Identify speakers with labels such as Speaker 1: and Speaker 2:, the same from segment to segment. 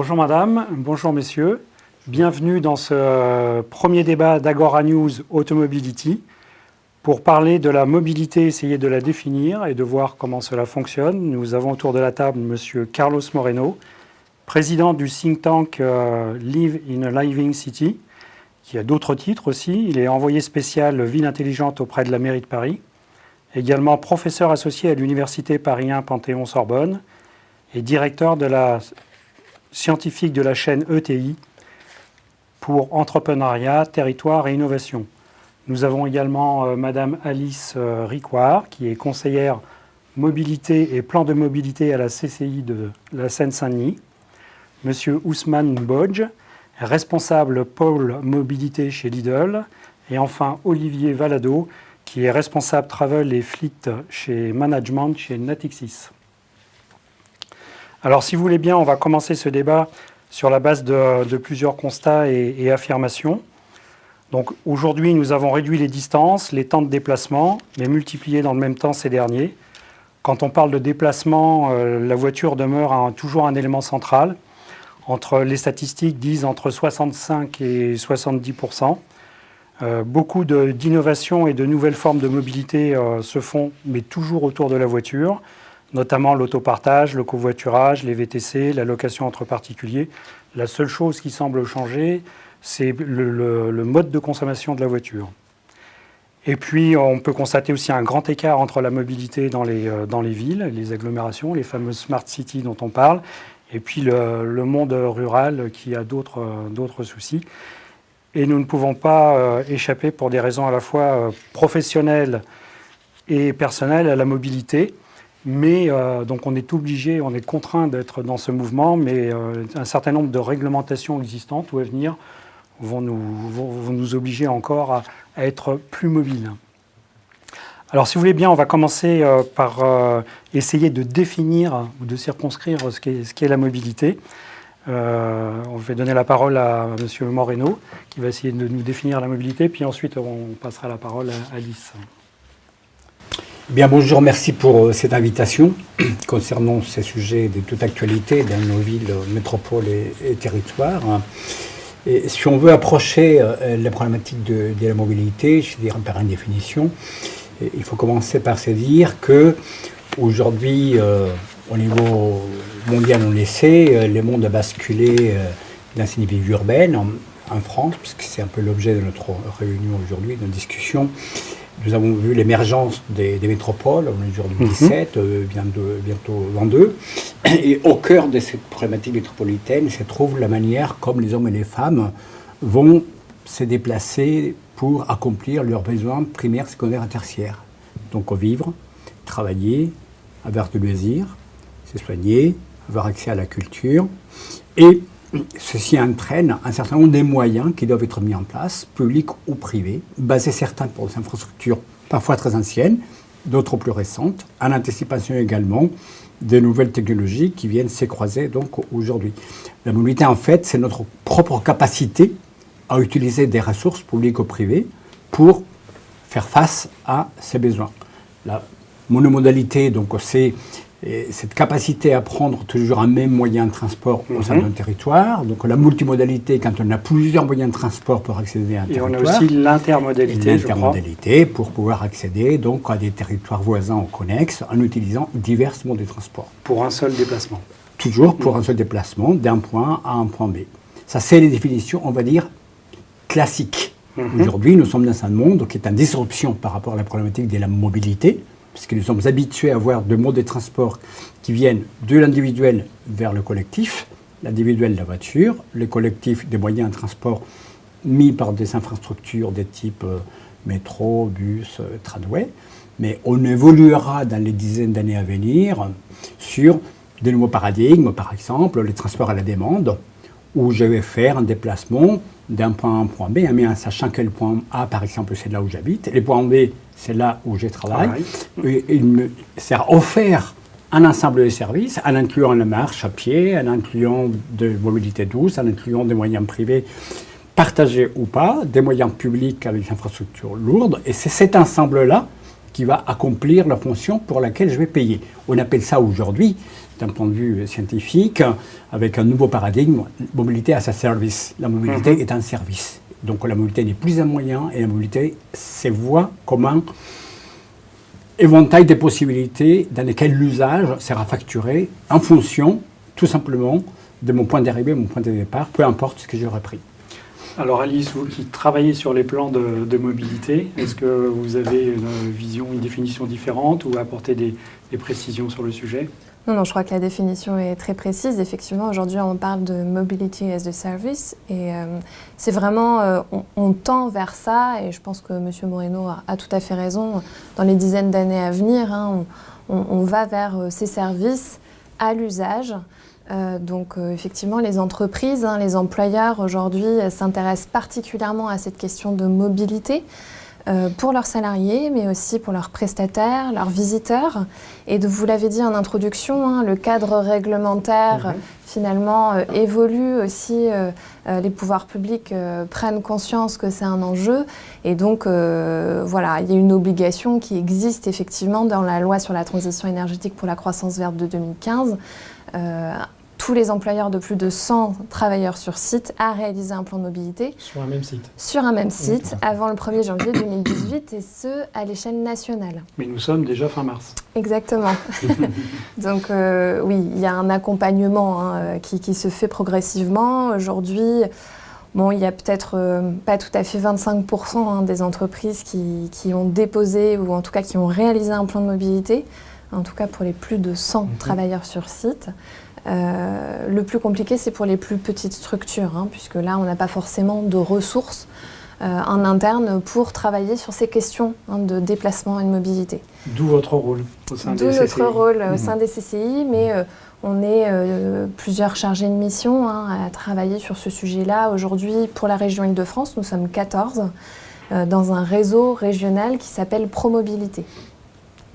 Speaker 1: Bonjour madame, bonjour messieurs. Bienvenue dans ce premier débat d'Agora News Automobility pour parler de la mobilité, essayer de la définir et de voir comment cela fonctionne. Nous avons autour de la table monsieur Carlos Moreno, président du think tank Live in a Living City, qui a d'autres titres aussi. Il est envoyé spécial Ville intelligente auprès de la mairie de Paris, également professeur associé à l'Université Paris 1 Panthéon-Sorbonne et directeur de la scientifique de la chaîne ETI pour entrepreneuriat, territoire et innovation. Nous avons également Madame Alice Ricoire, qui est conseillère mobilité et plan de mobilité à la CCI de la Seine-Saint-Denis. Monsieur Ousmane Bodj, responsable pôle mobilité chez Lidl. Et enfin Olivier Valado, qui est responsable travel et fleet chez management chez Natixis. Alors si vous voulez bien, on va commencer ce débat sur la base de plusieurs constats et affirmations. Donc aujourd'hui, nous avons réduit les distances, les temps de déplacement, mais multiplié dans le même temps ces derniers. Quand on parle de déplacement, la voiture demeure toujours un élément central. Les statistiques disent entre 65 et 70%. Beaucoup d'innovations et de nouvelles formes de mobilité se font, mais toujours autour de la voiture, notamment l'autopartage, le covoiturage, les VTC, la location entre particuliers. La seule chose qui semble changer, c'est le mode de consommation de la voiture. Et puis, on peut constater aussi un grand écart entre la mobilité dans les villes, les agglomérations, les fameuses smart cities dont on parle, et puis le monde rural qui a d'autres soucis. Et nous ne pouvons pas échapper, pour des raisons à la fois professionnelles et personnelles, à la mobilité. Mais donc on est obligé, on est contraint d'être dans ce mouvement, mais un certain nombre de réglementations existantes ou à venir vont nous obliger encore à être plus mobiles. Alors si vous voulez bien, on va commencer par essayer de définir ou de circonscrire ce qu'est la mobilité. On va donner la parole à M. Moreno, qui va essayer de nous définir la mobilité, puis ensuite on passera la parole à Alice.
Speaker 2: Bien, bonjour, merci pour cette invitation concernant ces sujets de toute actualité dans nos villes, métropoles et territoires. Et si on veut approcher la problématique de la mobilité, je dirais par une définition, il faut commencer par se dire qu'aujourd'hui, au niveau mondial, on le sait, le monde a basculé dans une vie urbaine en France, puisque c'est un peu l'objet de notre réunion aujourd'hui, de notre discussion. Nous avons vu l'émergence des métropoles, on est aujourd'hui 17, bientôt 22. Et au cœur de cette problématique métropolitaine se trouve la manière comme les hommes et les femmes vont se déplacer pour accomplir leurs besoins primaires, secondaires et tertiaires. Donc vivre, travailler, avoir de loisirs, se soigner, avoir accès à la culture. Et ceci entraîne un certain nombre de moyens qui doivent être mis en place, publics ou privés, basés certains pour des infrastructures parfois très anciennes, d'autres plus récentes, en anticipation également des nouvelles technologies qui viennent s'écroiser donc aujourd'hui. La mobilité, en fait, c'est notre propre capacité à utiliser des ressources publiques ou privées pour faire face à ces besoins. La monomodalité, donc, c'est cette capacité à prendre toujours un même moyen de transport au sein d'un territoire. Donc la multimodalité, quand on a plusieurs moyens de transport pour accéder à un territoire.
Speaker 1: Et on a aussi l'intermodalité,
Speaker 2: l'intermodalité pour pouvoir accéder donc, à des territoires voisins ou connexes en utilisant divers modes de transport.
Speaker 1: Pour un seul déplacement.
Speaker 2: Toujours pour un seul déplacement, d'un point A à un point B. Ça, c'est les définitions, on va dire, classiques. Aujourd'hui, nous sommes dans un monde qui est en disruption par rapport à la problématique de la mobilité, puisque nous sommes habitués à avoir deux modes de transport qui viennent de l'individuel vers le collectif, l'individuel la voiture, le collectif des moyens de transport mis par des infrastructures de type métro, bus, tramway, mais on évoluera dans les dizaines d'années à venir sur de nouveaux paradigmes, par exemple les transports à la demande, où je vais faire un déplacement d'un point A à un point B, mais en sachant que le point A, par exemple, c'est là où j'habite, le point B, c'est là où je travaille. Et il me sert offert un ensemble de services, en incluant la marche à pied, en incluant de mobilité douce, en incluant des moyens privés partagés ou pas, des moyens publics avec des infrastructures lourdes. Et c'est cet ensemble-là qui va accomplir la fonction pour laquelle je vais payer. On appelle ça aujourd'hui, d'un point de vue scientifique, avec un nouveau paradigme, mobilité as a service. La mobilité est un service. Donc la mobilité n'est plus un moyen, et la mobilité se voit comme un éventail des possibilités dans lesquelles l'usage sera facturé en fonction, tout simplement, de mon point d'arrivée, mon point de départ, peu importe ce que j'aurai pris.
Speaker 1: Alors Alice, vous qui travaillez sur les plans de mobilité, est-ce que vous avez une vision, une définition différente ou apporter des précisions sur le sujet ?
Speaker 3: Non, je crois que la définition est très précise. Effectivement, aujourd'hui, on parle de mobility as a service et c'est vraiment, on tend vers ça et je pense que M. Moreno a tout à fait raison. Dans les dizaines d'années à venir, on va vers ces services à l'usage. Donc effectivement, les entreprises, les employeurs aujourd'hui s'intéressent particulièrement à cette question de mobilité pour leurs salariés, mais aussi pour leurs prestataires, leurs visiteurs. Et vous l'avez dit en introduction, le cadre réglementaire finalement évolue aussi. Les pouvoirs publics prennent conscience que c'est un enjeu. Et donc voilà, il y a une obligation qui existe effectivement dans la loi sur la transition énergétique pour la croissance verte de 2015. Tous les employeurs de plus de 100 travailleurs sur site à réaliser un plan de mobilité.
Speaker 1: Sur un même site.
Speaker 3: Sur un même site, avant le 1er janvier 2018, et ce, à l'échelle nationale.
Speaker 1: Mais nous sommes déjà fin mars.
Speaker 3: Exactement. Donc oui, il y a un accompagnement qui se fait progressivement. Aujourd'hui, bon, il y a peut-être pas tout à fait 25% des entreprises qui ont déposé, ou en tout cas qui ont réalisé un plan de mobilité, en tout cas pour les plus de 100 travailleurs sur site. Le plus compliqué, c'est pour les plus petites structures, puisque là, on n'a pas forcément de ressources en interne pour travailler sur ces questions de déplacement et de mobilité.
Speaker 1: D'où votre rôle au sein des CCI.
Speaker 3: D'où notre rôle au sein des CCI, mais on est plusieurs chargés de mission à travailler sur ce sujet-là. Aujourd'hui, pour la région Île-de-France, nous sommes 14 dans un réseau régional qui s'appelle Promobilité.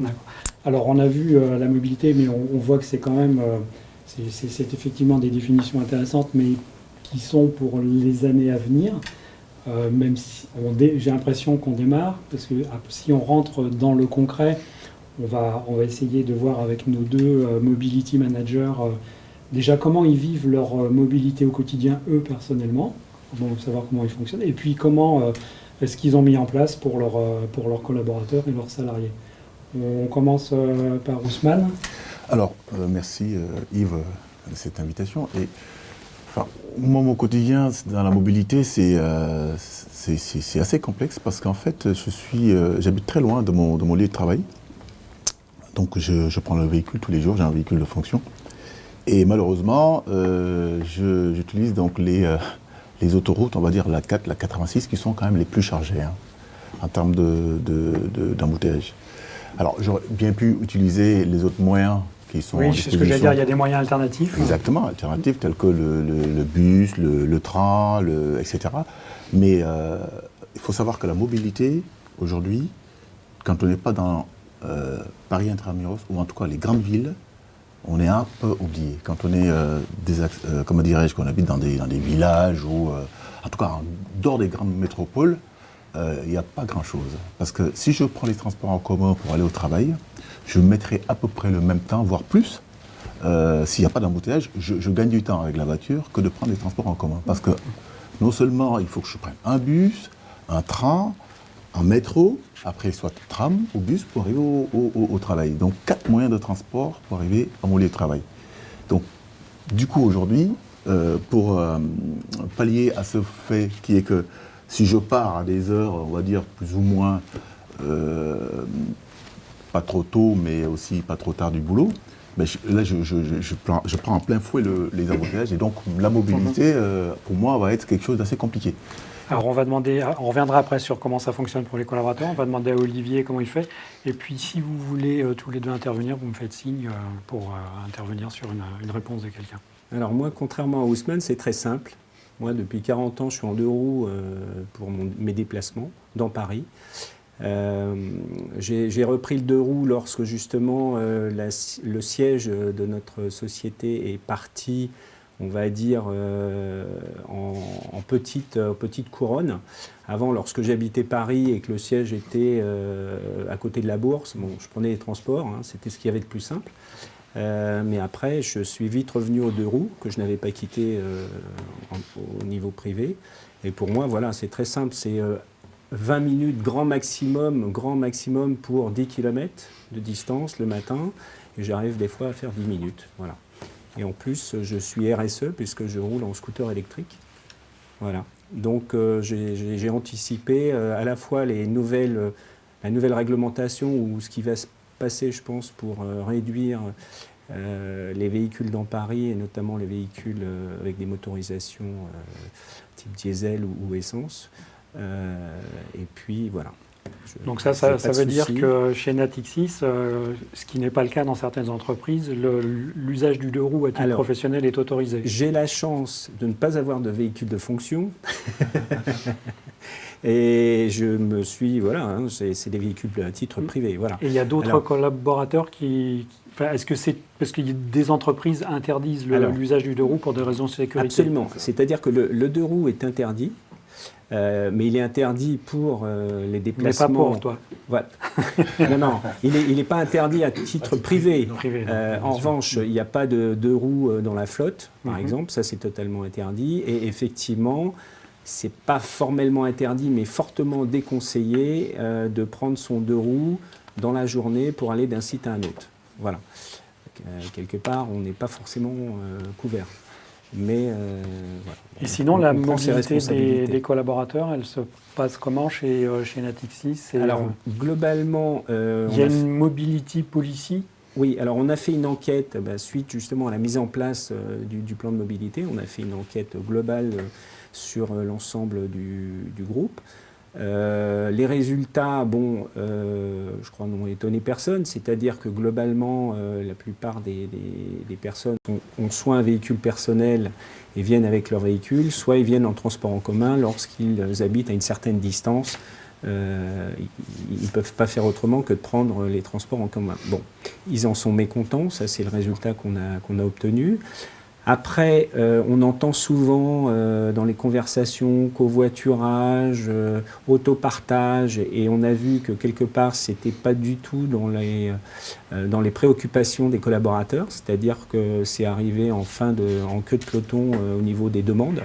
Speaker 1: D'accord. Alors, on a vu la mobilité, mais on voit que c'est quand même... C'est effectivement des définitions intéressantes, mais qui sont pour les années à venir, même si j'ai l'impression qu'on démarre, parce que si on rentre dans le concret, on va essayer de voir avec nos deux mobility managers déjà comment ils vivent leur mobilité au quotidien, eux, personnellement, pour savoir comment ils fonctionnent, et puis comment est-ce qu'ils ont mis en place pour leurs collaborateurs et leurs salariés. On commence par Ousmane.
Speaker 4: Alors, merci Yves de cette invitation. Et, enfin, moi, mon quotidien dans la mobilité, c'est assez complexe parce qu'en fait, j'habite très loin de mon lieu de travail. Donc, je prends le véhicule tous les jours, j'ai un véhicule de fonction. Et malheureusement, j'utilise donc les autoroutes, on va dire la 4, la 86, qui sont quand même les plus chargées en termes d'embouteillage. Alors, j'aurais bien pu utiliser les autres moyens qui sont
Speaker 1: oui, c'est ce que j'allais dire, il y a des moyens alternatifs.
Speaker 4: Exactement, alternatifs tels que le bus, le train, etc. Mais il faut savoir que la mobilité, aujourd'hui, quand on n'est pas dans Paris intramuros, ou en tout cas les grandes villes, on est un peu oublié. Quand on est, comment dirais-je, qu'on habite dans des villages, ou en tout cas en dehors des grandes métropoles, il n'y a pas grand-chose. Parce que si je prends les transports en commun pour aller au travail, je mettrai à peu près le même temps, voire plus. S'il n'y a pas d'embouteillage, je gagne du temps avec la voiture que de prendre les transports en commun. Parce que non seulement il faut que je prenne un bus, un train, un métro, après soit tram ou bus pour arriver au travail. Donc 4 moyens de transport pour arriver à mon lieu de travail. Donc du coup aujourd'hui, pour pallier à ce fait qui est que si je pars à des heures, on va dire plus ou moins, pas trop tôt, mais aussi pas trop tard du boulot, mais là je prends en plein fouet les embouteillages, et donc la mobilité, pour moi, va être quelque chose d'assez compliqué.
Speaker 1: Alors on reviendra après sur comment ça fonctionne pour les collaborateurs, on va demander à Olivier comment il fait, et puis si vous voulez tous les deux intervenir, vous me faites signe pour intervenir sur une réponse de quelqu'un.
Speaker 5: Alors moi, contrairement à Ousmane, c'est très simple. Moi, depuis 40 ans, je suis en 2 roues pour mes déplacements dans Paris. J'ai repris le 2 roues lorsque justement le siège de notre société est parti on va dire, en petite couronne. Avant, lorsque j'habitais Paris et que le siège était à côté de la Bourse, bon, je prenais les transports, hein, c'était ce qu'il y avait de plus simple. Mais après, je suis vite revenu aux 2 roues, que je n'avais pas quitté au niveau privé. Et pour moi, voilà, c'est très simple, c'est 20 minutes grand maximum pour 10 km de distance le matin. Et j'arrive des fois à faire 10 minutes. Voilà. Et en plus, je suis RSE puisque je roule en scooter électrique. Voilà. Donc j'ai anticipé à la fois la nouvelle réglementation ou ce qui va se passer, je pense, pour réduire les véhicules dans Paris et notamment les véhicules avec des motorisations type diesel ou essence. Et puis voilà.
Speaker 1: Donc ça veut dire que chez Natixis, ce qui n'est pas le cas dans certaines entreprises, l'usage du 2 roues à titre professionnel est autorisé.
Speaker 5: J'ai la chance de ne pas avoir de véhicule de fonction. Et je me suis, voilà, hein, c'est des véhicules à titre privé. Voilà.
Speaker 1: Et il y a d'autres collaborateurs est-ce que c'est parce que des entreprises interdisent l'usage du 2 roues pour des raisons de sécurité?
Speaker 5: Absolument. C'est-à-dire que le 2 roues est interdit. Mais il est interdit pour les déplacements.
Speaker 1: Mais pas pour toi.
Speaker 5: Voilà. non, il n'est pas interdit à titre privé. En revanche, il n'y a pas de 2 roues dans la flotte, par exemple. Ça, c'est totalement interdit. Et effectivement, ce n'est pas formellement interdit, mais fortement déconseillé de prendre son 2 roues dans la journée pour aller d'un site à un autre. Voilà. Quelque part, on n'est pas forcément couvert. Mais voilà.
Speaker 1: Et sinon, la mobilité des collaborateurs, elle se passe comment chez Natixis?
Speaker 5: Alors, globalement...
Speaker 1: il y a une mobility policy?
Speaker 5: Oui, alors on a fait une enquête, suite justement à la mise en place du plan de mobilité. On a fait une enquête globale sur l'ensemble du groupe. Les résultats, je crois, n'ont étonné personne, c'est-à-dire que globalement, la plupart des personnes ont soit un véhicule personnel et viennent avec leur véhicule, soit ils viennent en transport en commun lorsqu'ils habitent à une certaine distance. Ils ne peuvent pas faire autrement que de prendre les transports en commun. Bon, ils en sont mécontents, ça c'est le résultat qu'on a obtenu. Après, on entend souvent dans les conversations covoiturage, autopartage, et on a vu que quelque part, ce n'était pas du tout dans les préoccupations des collaborateurs, c'est-à-dire que c'est arrivé en queue de peloton au niveau des demandes.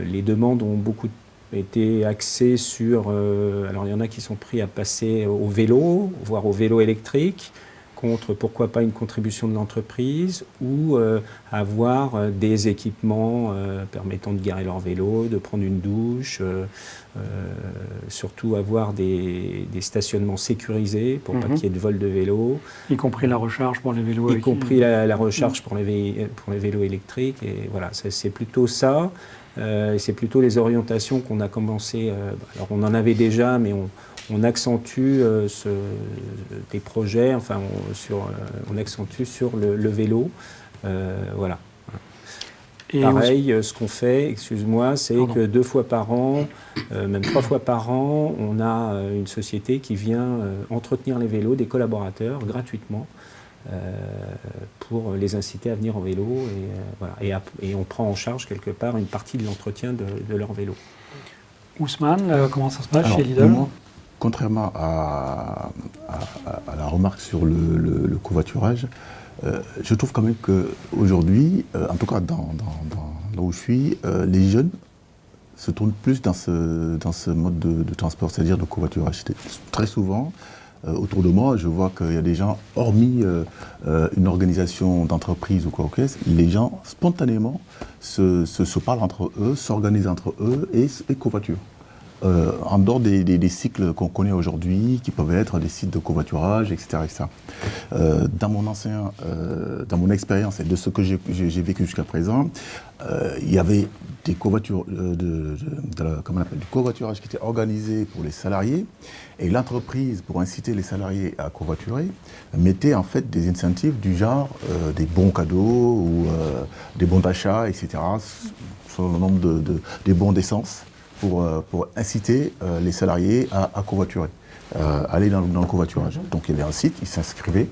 Speaker 5: Les demandes ont beaucoup été axées sur... alors, il y en a qui sont pris à passer au vélo, voire au vélo électrique, contre pourquoi pas une contribution de l'entreprise ou avoir des équipements permettant de garer leur vélo, de prendre une douche, surtout avoir des stationnements sécurisés pour pas qu'il y ait de vol de vélo.
Speaker 1: Y compris la recharge pour les vélos.
Speaker 5: Y compris la recharge pour les vélos électriques. Et voilà, c'est plutôt ça. C'est plutôt les orientations qu'on a commencé. Alors on en avait déjà, mais on accentue des projets, on accentue sur le vélo. Voilà. Et pareil, ce qu'on fait, excuse-moi, c'est que 2 fois par an, même 3 fois par an, on a une société qui vient entretenir les vélos des collaborateurs gratuitement pour les inciter à venir en vélo. Et on prend en charge quelque part une partie de l'entretien de leur vélo.
Speaker 1: Ousmane, comment ça se passe chez Lidl?
Speaker 4: Contrairement à la remarque sur le covoiturage, je trouve quand même qu'aujourd'hui, en tout cas là où je suis, les jeunes se tournent plus dans ce mode de transport, c'est-à-dire de covoiturage. Très souvent, autour de moi, je vois qu'il y a des gens, hormis une organisation d'entreprise ou quoi, les gens spontanément se parlent entre eux, s'organisent entre eux et covoiturent. En dehors des cycles qu'on connaît aujourd'hui, qui peuvent être des sites de covoiturage, etc. Dans mon expérience et de ce que j'ai vécu jusqu'à présent, il y avait des du covoiturage qui était organisé pour les salariés, et l'entreprise, pour inciter les salariés à covoiturer, mettait en fait des incentives du genre des bons cadeaux ou des bons d'achat, etc., sur le nombre des bons d'essence, pour inciter les salariés à covoiturer, aller dans le covoiturage. Donc il y avait un site, ils s'inscrivaient,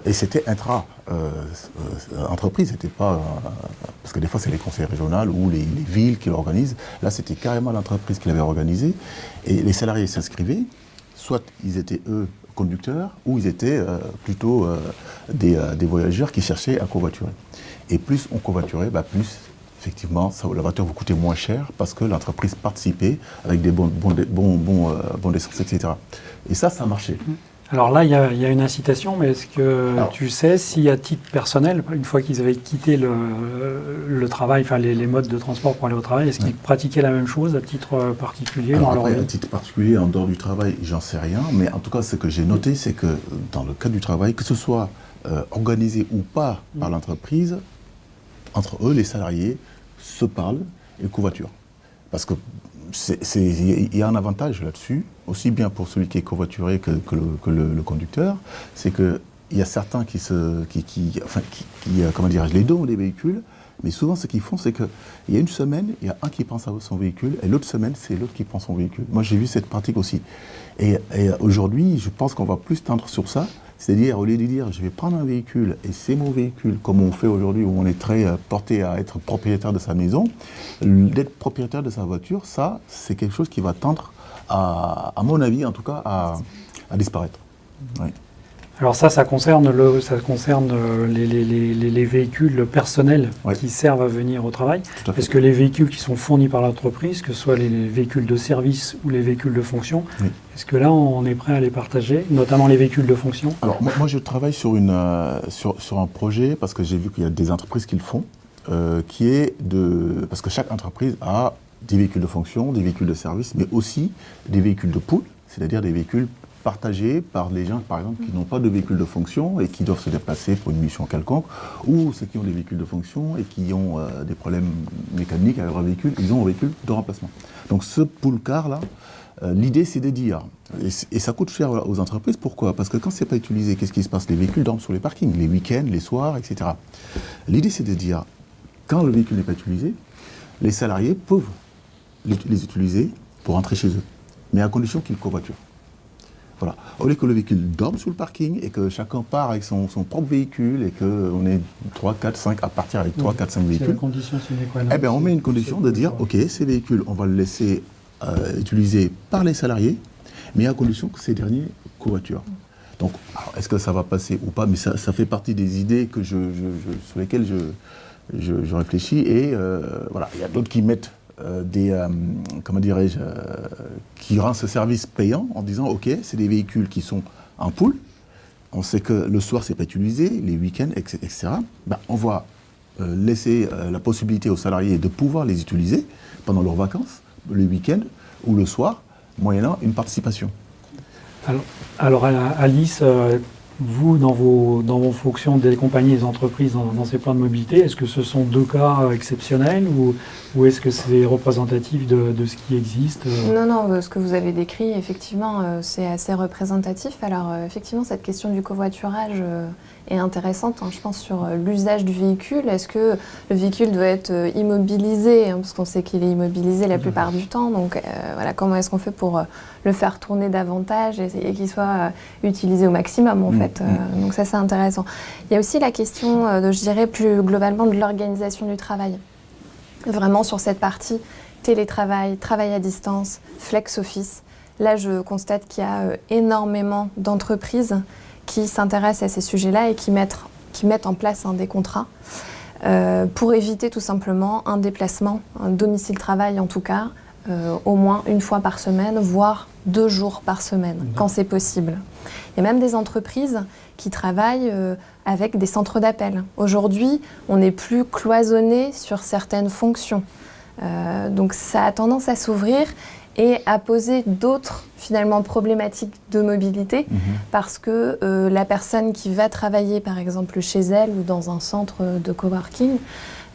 Speaker 4: Et c'était intra-entreprise, c'était pas... parce que des fois, c'est les conseils régionaux ou les villes qui l'organisent. Là, c'était carrément l'entreprise qui l'avait organisé. Et les salariés s'inscrivaient, soit ils étaient, eux, conducteurs, ou ils étaient plutôt des voyageurs qui cherchaient à covoiturer. Et plus on covoiturait, plus, effectivement, la voiture vous coûtait moins cher parce que l'entreprise participait avec des bons d'essence, etc. Et ça marchait.
Speaker 1: Alors là, il y a une incitation, mais est-ce que tu sais si à titre personnel, une fois qu'ils avaient quitté le travail, enfin les modes de transport pour aller au travail, est-ce qu'ils pratiquaient la même chose à titre particulier dans leur vie ?
Speaker 4: À titre particulier, en dehors du travail, j'en sais rien, mais en tout cas, ce que j'ai noté, c'est que dans le cadre du travail, que ce soit organisé ou pas par l'entreprise, entre eux, les salariés se parlent et covoiturent. Parce que il y a un avantage là-dessus, aussi bien pour celui qui est covoituré que le conducteur, c'est qu'il y a certains qui comment dirais-je, les donnent des véhicules, mais souvent ce qu'ils font, c'est qu'il y a une semaine, il y a un qui prend son véhicule, et l'autre semaine, c'est l'autre qui prend son véhicule. Moi, j'ai vu cette pratique aussi. Et aujourd'hui, je pense qu'on va plus tendre sur ça, c'est-à-dire, au lieu de dire, je vais prendre un véhicule, et c'est mon véhicule, comme on fait aujourd'hui, où on est très porté à être propriétaire de sa maison, d'être propriétaire de sa voiture, ça, c'est quelque chose qui va tendre, à mon avis, en tout cas, à disparaître. Oui.
Speaker 1: Alors ça concerne les véhicules personnels qui servent à venir au travail. Est-ce que les véhicules qui sont fournis par l'entreprise, que ce soit les véhicules de service ou les véhicules de fonction, est-ce que là on est prêt à les partager, notamment les véhicules de fonction ?
Speaker 4: Alors moi je travaille sur un projet, parce que j'ai vu qu'il y a des entreprises qui le font, parce que chaque entreprise a des véhicules de fonction, des véhicules de service, mais aussi des véhicules de pool, c'est-à-dire des véhicules partagés par les gens, par exemple, qui n'ont pas de véhicule de fonction et qui doivent se déplacer pour une mission quelconque, ou ceux qui ont des véhicules de fonction et qui ont des problèmes mécaniques avec leur véhicule, ils ont un véhicule de remplacement. Donc ce pool car-là, l'idée c'est de dire, et ça coûte cher aux entreprises, pourquoi ? Parce que quand c'est pas utilisé, qu'est-ce qui se passe ? Les véhicules dorment sur les parkings, les week-ends, les soirs, etc. L'idée c'est de dire, quand le véhicule n'est pas utilisé, les salariés peuvent les utiliser pour rentrer chez eux, mais à condition qu'ils covoiturent. Voilà. Au lieu que le véhicule dorme sous le parking et que chacun part avec son propre véhicule et qu'on est 3, 4, 5 à partir avec 3, 4, 5 véhicules, on met une condition de dire, ok, ces véhicules, on va le laisser utilisés par les salariés, mais à condition que ces derniers covoiturent. Donc, est-ce que ça va passer ou pas ? Mais ça fait partie des idées sur lesquelles je réfléchis. Et voilà, il y a d'autres qui mettent qui rend ce service payant en disant, ok, c'est des véhicules qui sont en pool, on sait que le soir c'est pas utilisé, les week-ends, etc. On va laisser la possibilité aux salariés de pouvoir les utiliser pendant leurs vacances, le week-end ou le soir, moyennant une participation.
Speaker 1: Alors Alice, vous, dans vos fonctions des compagnies et des entreprises dans ces plans de mobilité, est-ce que ce sont deux cas exceptionnels ou est-ce que c'est représentatif de ce qui existe ?
Speaker 3: Non, ce que vous avez décrit, effectivement, c'est assez représentatif. Alors, effectivement, cette question du covoiturage est intéressante, je pense, sur l'usage du véhicule. Est-ce que le véhicule doit être immobilisé, parce qu'on sait qu'il est immobilisé la plupart du temps. Donc, voilà, comment est-ce qu'on fait pour le faire tourner davantage et qu'il soit utilisé au maximum, en fait. Donc ça, c'est intéressant. Il y a aussi la question, je dirais, plus globalement, de l'organisation du travail. Vraiment sur cette partie télétravail, travail à distance, flex office. Là, je constate qu'il y a énormément d'entreprises qui s'intéressent à ces sujets-là et qui mettent en place des contrats pour éviter tout simplement un déplacement, un domicile-travail en tout cas, au moins une fois par semaine, voire 2 jours par semaine, quand c'est possible. Il y a même des entreprises qui travaillent avec des centres d'appel. Aujourd'hui, on n'est plus cloisonné sur certaines fonctions. Donc ça a tendance à s'ouvrir et à poser d'autres finalement problématiques de mobilité parce que la personne qui va travailler par exemple chez elle ou dans un centre de coworking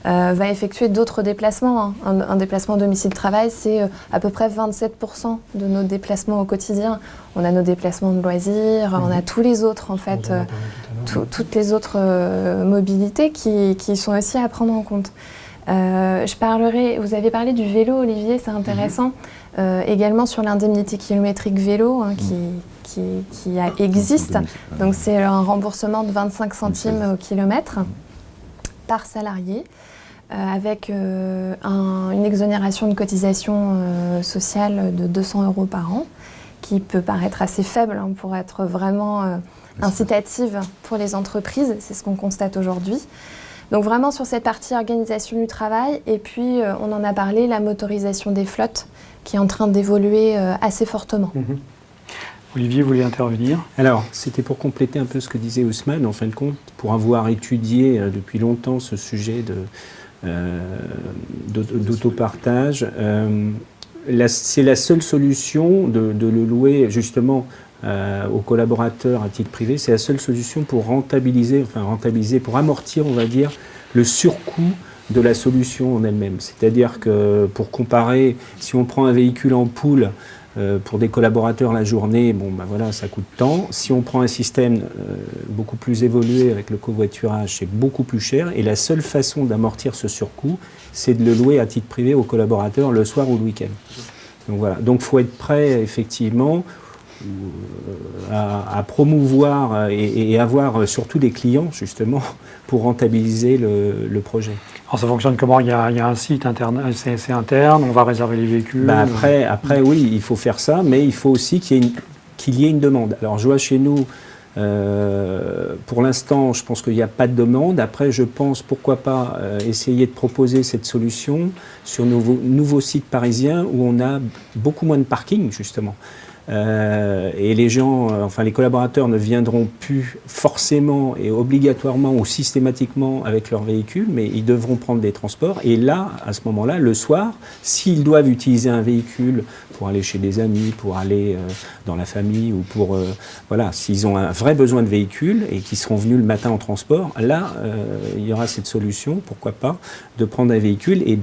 Speaker 3: va effectuer d'autres déplacements. Un déplacement domicile-travail, c'est à peu près 27% de nos déplacements au quotidien. On a nos déplacements de loisirs, on a tous les autres, en fait, toutes les autres mobilités qui sont aussi à prendre en compte. Vous avez parlé du vélo, Olivier, c'est intéressant. Également sur l'indemnité kilométrique vélo qui existe. Donc c'est un remboursement de 25 centimes au kilomètre par salarié, avec une exonération de cotisation sociale de 200 € par an, qui peut paraître assez faible pour être vraiment incitative pour les entreprises. C'est ce qu'on constate aujourd'hui. Donc vraiment sur cette partie organisation du travail, et puis on en a parlé, la motorisation des flottes qui est en train d'évoluer assez fortement.
Speaker 1: Olivier, vous voulez intervenir?
Speaker 5: Alors, c'était pour compléter un peu ce que disait Ousmane, en fin de compte, pour avoir étudié depuis longtemps ce sujet d'autopartage. C'est la seule solution de le louer justement aux collaborateurs à titre privé. C'est la seule solution pour rentabiliser, pour amortir, on va dire, le surcoût de la solution en elle-même. C'est-à-dire que, pour comparer, si on prend un véhicule en pool pour des collaborateurs la journée, voilà, ça coûte tant. Si on prend un système beaucoup plus évolué avec le covoiturage, c'est beaucoup plus cher. Et la seule façon d'amortir ce surcoût, c'est de le louer à titre privé aux collaborateurs le soir ou le week-end. Donc voilà. Donc il faut être prêt, effectivement, à promouvoir et avoir surtout des clients, justement, pour rentabiliser le projet.
Speaker 1: Alors ça fonctionne comment? Il y a un site interne, c'est interne, on va réserver les véhicules?
Speaker 5: Après, oui, il faut faire ça, mais il faut aussi qu'il y ait une demande. Alors je vois chez nous, pour l'instant, je pense qu'il n'y a pas de demande. Après, je pense, pourquoi pas, essayer de proposer cette solution sur nos nouveaux sites parisiens où on a beaucoup moins de parking, justement. Et les gens, les collaborateurs ne viendront plus forcément et obligatoirement ou systématiquement avec leur véhicule, mais ils devront prendre des transports. Et là, à ce moment-là, le soir, s'ils doivent utiliser un véhicule pour aller chez des amis, pour aller dans la famille ou pour... s'ils ont un vrai besoin de véhicule et qu'ils seront venus le matin en transport, là, il y aura cette solution, pourquoi pas, de prendre un véhicule et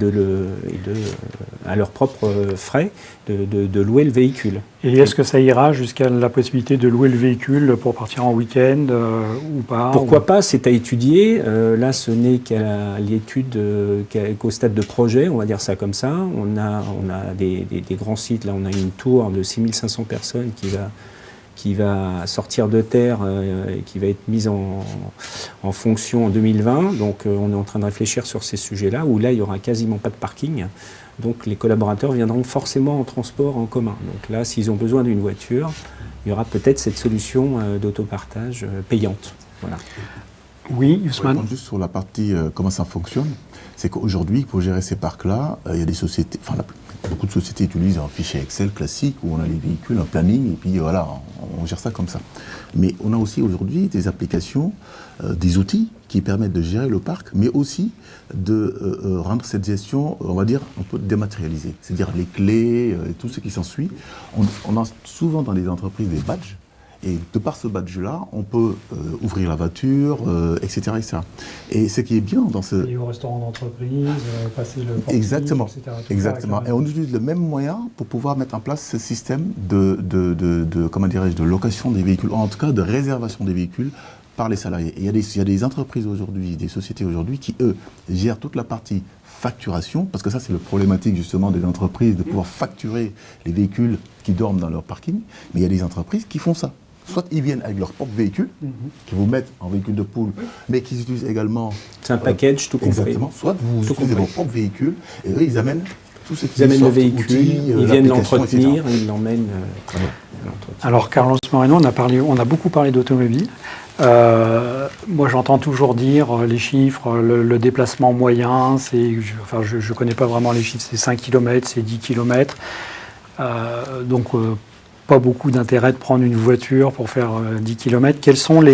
Speaker 5: à leurs propres frais, de louer le véhicule.
Speaker 1: Et est-ce que ça ira jusqu'à la possibilité de louer le véhicule pour partir en week-end ou pas?
Speaker 5: Pourquoi pas, c'est à étudier. Là, ce n'est qu'à l'étude, qu'au stade de projet, on va dire ça comme ça. On a des grands sites. Là, on a une tour de 6500 personnes qui va sortir de terre et qui va être mise en fonction en 2020. Donc, on est en train de réfléchir sur ces sujets-là, où là, il n'y aura quasiment pas de parking. Donc les collaborateurs viendront forcément en transport en commun. Donc là, s'ils ont besoin d'une voiture, il y aura peut-être cette solution d'autopartage payante. Voilà.
Speaker 1: Oui, Ousmane.
Speaker 4: Juste sur la partie comment ça fonctionne, c'est qu'aujourd'hui, pour gérer ces parcs-là, il y a des sociétés, beaucoup de sociétés utilisent un fichier Excel classique où on a les véhicules, un planning, et puis voilà, on gère ça comme ça. Mais on a aussi aujourd'hui des applications, des outils qui permettent de gérer le parc, mais aussi de rendre cette gestion, on va dire, un peu dématérialisée. C'est-à-dire les clés et tout ce qui s'ensuit. On a souvent dans les entreprises des badges, et de par ce badge-là, on peut ouvrir la voiture, etc., etc. Et ce qui est bien dans ce...
Speaker 1: Et au restaurant d'entreprise, passer le portique,
Speaker 4: exactement,
Speaker 1: etc.
Speaker 4: Exactement. Et on utilise le même moyen pour pouvoir mettre en place ce système de location des véhicules, en tout cas de réservation des véhicules par les salariés. Et il y a des entreprises aujourd'hui, des sociétés aujourd'hui qui, eux, gèrent toute la partie facturation, parce que ça, c'est le problématique justement des entreprises, de pouvoir facturer les véhicules qui dorment dans leur parking. Mais il y a des entreprises qui font ça. Soit ils viennent avec leur propre véhicule, qui vous mettent en véhicule de pool, mais qui utilisent également...
Speaker 5: C'est un package tout compris.
Speaker 4: Exactement. Soit vous utilisez vos propres véhicules, et eux, ils amènent tout ce qui
Speaker 5: Ils amènent le véhicule,
Speaker 4: outils,
Speaker 5: ils viennent l'entretenir, ils l'emmènent...
Speaker 1: Alors, Carlos Moreno, on a beaucoup parlé d'automobile. Moi, j'entends toujours dire les chiffres, le déplacement moyen, je ne connais pas vraiment les chiffres, c'est 5 km, c'est 10 km. Donc, pas beaucoup d'intérêt de prendre une voiture pour faire 10 km. Quels sont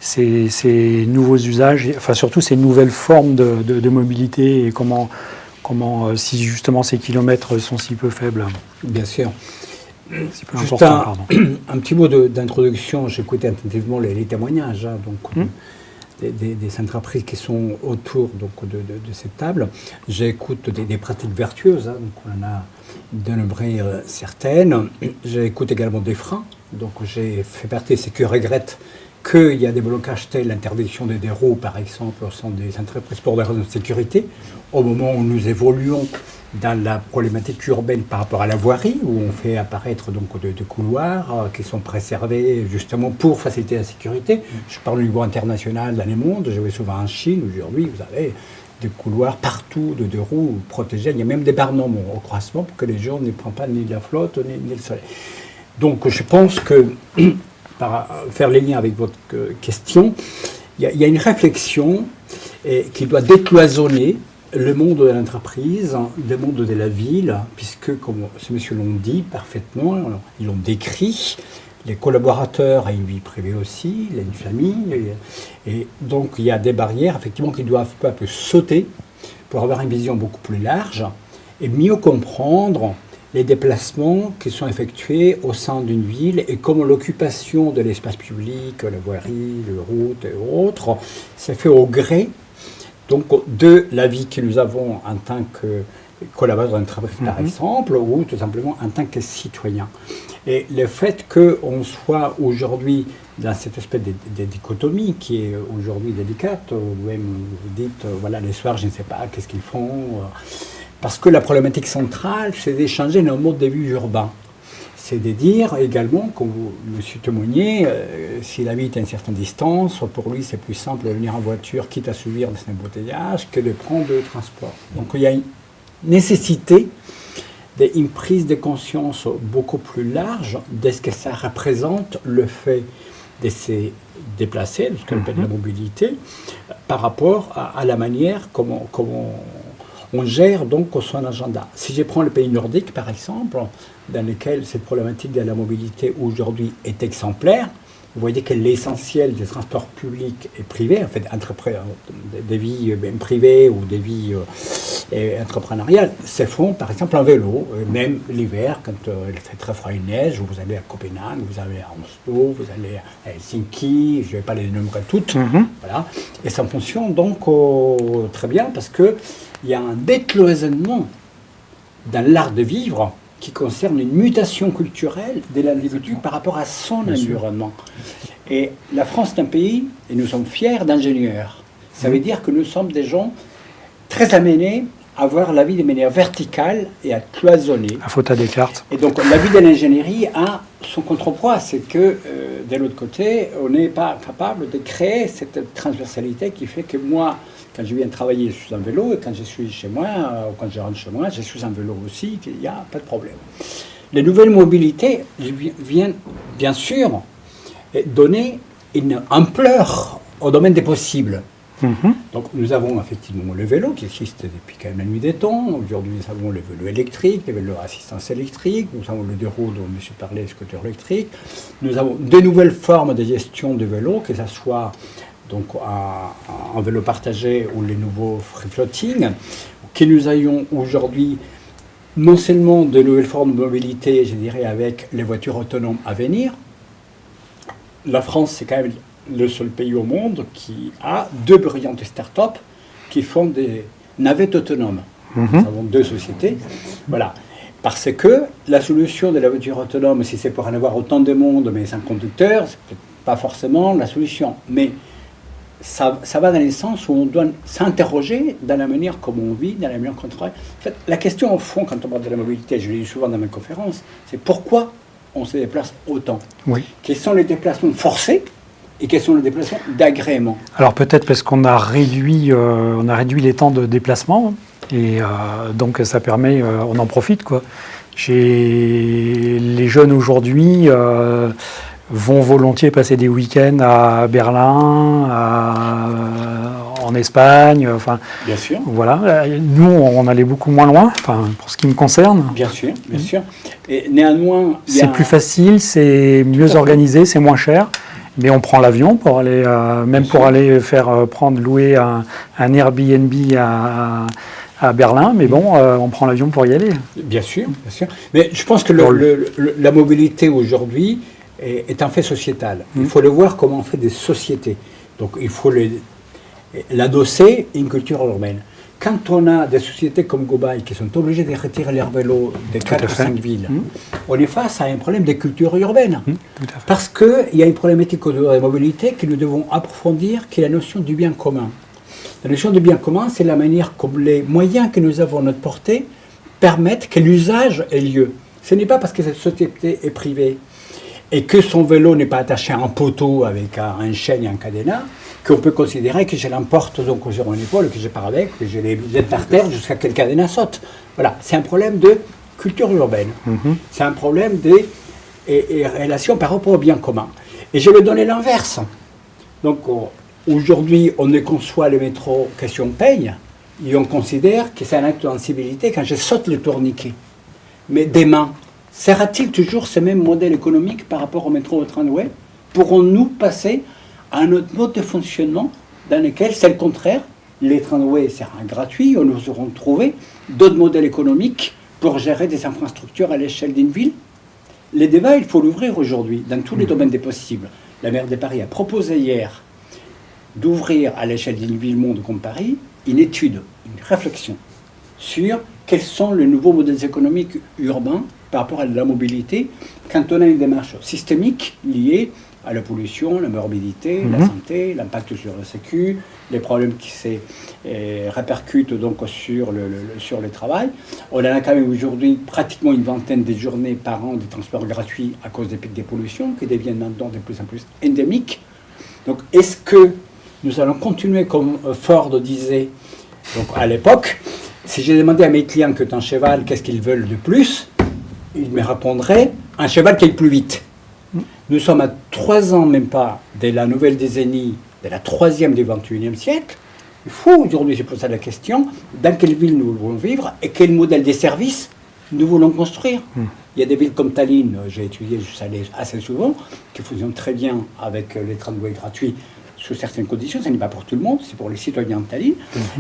Speaker 1: ces nouveaux usages, enfin surtout ces nouvelles formes de mobilité, et comment si justement ces kilomètres sont si peu faibles?
Speaker 2: Bien sûr.
Speaker 1: C'est peu important, pardon.
Speaker 2: Un petit mot d'introduction. J'ai écouté attentivement les témoignages des entreprises qui sont autour de cette table. J'écoute des pratiques vertueuses, donc on en a dénombré certaines. J'écoute également des freins. Donc j'ai fait partie de ceux qui regrettent qu'il y a des blocages tels l'interdiction des roues, par exemple, au sein des entreprises pour des raisons de sécurité, au moment où nous évoluons dans la problématique urbaine par rapport à la voirie, où on fait apparaître donc de couloirs qui sont préservés justement pour faciliter la sécurité. Je parle au niveau international, dans le monde, je vais souvent en Chine, aujourd'hui, vous avez des couloirs partout de 2 roues protégés. Il y a même des barnums au croisement pour que les gens ne prennent pas ni la flotte ni le soleil. Donc je pense que, pour faire les liens avec votre question, il y a une réflexion qui doit décloisonner le monde de l'entreprise, le monde de la ville, puisque, comme ces messieurs l'ont dit parfaitement, ils l'ont décrit, les collaborateurs ont une vie privée aussi, il y a une famille, et donc il y a des barrières effectivement qui doivent peu à peu sauter pour avoir une vision beaucoup plus large et mieux comprendre les déplacements qui sont effectués au sein d'une ville et comment l'occupation de l'espace public, la voirie, les routes et autres, c'est fait au gré donc, de la vie que nous avons en tant que collaborateurs d'entreprise par exemple, ou tout simplement en tant que citoyen. Et le fait qu'on soit aujourd'hui dans cette espèce de dichotomie qui est aujourd'hui délicate, vous-même vous dites, voilà, les soirs, je ne sais pas, qu'est-ce qu'ils font, parce que la problématique centrale, c'est d'échanger nos modes de vie urbains. C'est de dire également, comme vous, monsieur témoignez, s'il habite à une certaine distance, pour lui, c'est plus simple de venir en voiture, quitte à subir des embouteillages, que de prendre le transport. Donc, il y a une nécessité d'une prise de conscience beaucoup plus large de ce que ça représente le fait de se déplacer, de ce qu'on appelle la mobilité, par rapport à la manière comment on gère donc son agenda. Si je prends le pays nordique, par exemple, dans lequel cette problématique de la mobilité aujourd'hui est exemplaire, vous voyez que l'essentiel des transports publics et privés, en fait, des vies privées ou des vies entrepreneuriales, se font par exemple en vélo, même l'hiver, quand il fait très froid et neige, vous allez à Copenhague, vous allez à Oslo, vous allez à Helsinki, je ne vais pas les nommer toutes, voilà. Et ça fonctionne donc très bien parce qu'il y a un décloisonnement dans l'art de vivre qui concerne une mutation culturelle de l'individu par rapport à son environnement. Et la France est un pays, et nous sommes fiers d'ingénieurs. Ça veut dire que nous sommes des gens très amenés à voir la vie de manière verticale et à cloisonner.
Speaker 1: À faute à Descartes.
Speaker 2: Et donc la vie de l'ingénierie a son contrepoids, c'est que de l'autre côté, on n'est pas capable de créer cette transversalité qui fait que moi, quand je viens travailler, je suis en vélo, et quand je suis chez moi, ou quand je rentre chez moi, je suis en vélo aussi, il n'y a pas de problème. Les nouvelles mobilités viennent, bien sûr, donner une ampleur au domaine des possibles. Donc nous avons effectivement le vélo qui existe depuis quand même la nuit des temps. Aujourd'hui nous avons le vélo électrique, le vélo à assistance électrique, nous avons le 2 roues dont M. parlait, le scooter électrique. Nous avons de nouvelles formes de gestion de vélo, que ce soit donc en vélo partagé ou les nouveaux free floating, que nous ayons aujourd'hui non seulement de nouvelles formes de mobilité, je dirais, avec les voitures autonomes à venir. La France, c'est quand même le seul pays au monde qui a 2 brillantes start-up qui font des navettes autonomes. Nous avons 2 sociétés. Voilà. Parce que la solution de la voiture autonome, si c'est pour en avoir autant de monde, mais sans conducteur, c'est peut-être pas forcément la solution. Mais ça va dans le sens où on doit s'interroger dans la manière comme on vit, dans la manière qu'on travaille. En fait, la question au fond, quand on parle de la mobilité, je le dis souvent dans mes conférences, c'est pourquoi on se déplace autant.
Speaker 1: Oui.
Speaker 2: Quels sont les déplacements forcés et quels sont les déplacements d'agrément?
Speaker 1: Alors peut-être parce qu'on a réduit les temps de déplacement et donc ça permet, on en profite quoi. Les jeunes aujourd'hui vont volontiers passer des week-ends à Berlin, en Espagne, enfin.
Speaker 2: Bien sûr.
Speaker 1: Voilà. Nous, on allait beaucoup moins loin, enfin, pour ce qui me concerne.
Speaker 2: Bien sûr, bien sûr. Et néanmoins,
Speaker 1: c'est plus facile, c'est mieux organisé, c'est moins cher. Mais on prend l'avion pour aller, aller louer un Airbnb à Berlin, mais bon, on prend l'avion pour y aller.
Speaker 2: Bien sûr, bien sûr. Mais je pense que la mobilité aujourd'hui est un fait sociétal. Il faut le voir comme un fait des sociétés. Donc il faut l'adosser à une culture urbaine. quand on a des sociétés comme Gobail qui sont obligées de retirer leurs vélos des 4 ou 5 villes, on est face à un problème de culture urbaine. Parce qu'il y a une problématique de mobilité que nous devons approfondir, qui est la notion du bien commun. La notion du bien commun, c'est la manière comme les moyens que nous avons à notre portée permettent que l'usage ait lieu. Ce n'est pas parce que cette société est privée et que son vélo n'est pas attaché à un poteau avec un chêne et un cadenas qu'on peut considérer que je l'emporte donc sur mon épaule, que je pars avec, que je les jette par terre jusqu'à que le cadenas saute. Voilà, c'est un problème de culture urbaine. C'est un problème de relation par rapport au bien commun. Et je vais donner l'inverse. Donc aujourd'hui, on ne conçoit le métro question paye, et on considère que c'est un acte de sensibilité quand je saute le tourniquet. Mais demain, sera-t-il toujours ce même modèle économique par rapport au métro ou au tramway? Pourrons-nous passer à un autre mode de fonctionnement dans lequel c'est le contraire? Les tramways seront gratuits, nous aurons trouvé d'autres modèles économiques pour gérer des infrastructures à l'échelle d'une ville. Les débats, il faut l'ouvrir aujourd'hui, dans tous les domaines des possibles. La maire de Paris a proposé hier d'ouvrir à l'échelle d'une ville-monde comme Paris une étude, une réflexion sur quels sont les nouveaux modèles économiques urbains par rapport à la mobilité quand on a une démarche systémique liée à la pollution, la morbidité, la santé, l'impact sur le sécu, les problèmes qui se répercutent donc sur le travail. On a quand même aujourd'hui pratiquement une vingtaine de journées par an de transports gratuits à cause des pics de pollution qui deviennent maintenant de plus en plus endémiques. Donc est-ce que nous allons continuer comme Ford disait donc à l'époque? Si j'ai demandé à mes clients que un cheval, qu'est-ce qu'ils veulent de plus, ils me répondraient un cheval qui aille plus vite. Nous sommes à 3 ans, même pas, de la nouvelle décennie, de la 3e du 21e siècle. Il faut aujourd'hui se poser la question dans quelle ville nous voulons vivre et quel modèle de services nous voulons construire. Il y a des villes comme Tallinn, j'ai étudié, je suis allé assez souvent, qui fonctionnent très bien avec les tramways gratuits sous certaines conditions. Ce n'est pas pour tout le monde, c'est pour les citoyens de Tallinn.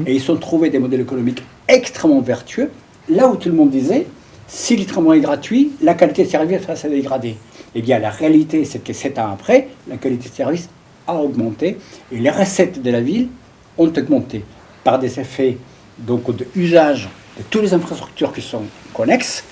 Speaker 2: Et ils ont trouvé des modèles économiques extrêmement vertueux, là où tout le monde disait, si le tramway est gratuit, la qualité de service va se dégrader. Eh bien, la réalité, c'est que 7 ans après, la qualité de service a augmenté et les recettes de la ville ont augmenté par des effets donc d'usage de toutes les infrastructures qui sont connexes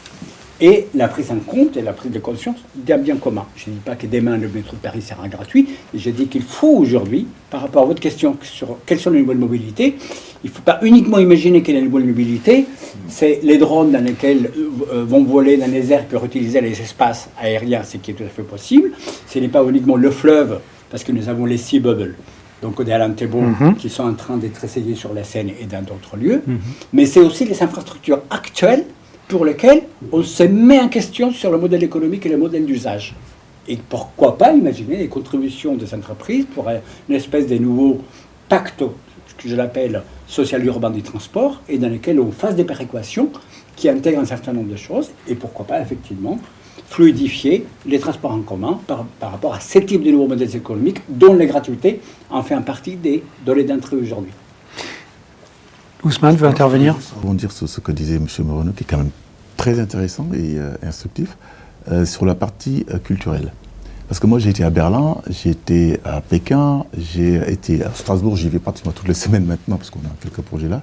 Speaker 2: et la prise en compte et la prise de conscience d'un bien commun. Je ne dis pas que demain le métro de Paris sera gratuit, mais je dis qu'il faut aujourd'hui, par rapport à votre question sur quelles sont les nouvelles mobilités, il ne faut pas uniquement imaginer que les nouvelles mobilités, c'est les drones dans lesquels vont voler dans les airs pour utiliser les espaces aériens, ce qui est tout à fait possible. Ce n'est pas uniquement le fleuve, parce que nous avons les Sea Bubbles, donc des Alentejo, qui sont en train d'être essayés sur la Seine et dans d'autres lieux, mais c'est aussi les infrastructures actuelles pour lesquelles on se met en question sur le modèle économique et le modèle d'usage. Et pourquoi pas imaginer les contributions des entreprises pour une espèce de nouveau pacte, ce que je l'appelle social urbain du transport, et dans lequel on fasse des péréquations qui intègrent un certain nombre de choses, et pourquoi pas effectivement fluidifier les transports en commun par rapport à ce type de nouveaux modèles économiques dont les gratuités en font partie des données d'entrée aujourd'hui.
Speaker 1: Ousmane veut intervenir.
Speaker 4: Je vais dire sur ce que disait M. Moreno, qui est quand même très intéressant et instructif, sur la partie culturelle. Parce que moi, j'ai été à Berlin, j'ai été à Pékin, j'ai été à Strasbourg, j'y vais pratiquement toutes les semaines maintenant, parce qu'on a quelques projets là.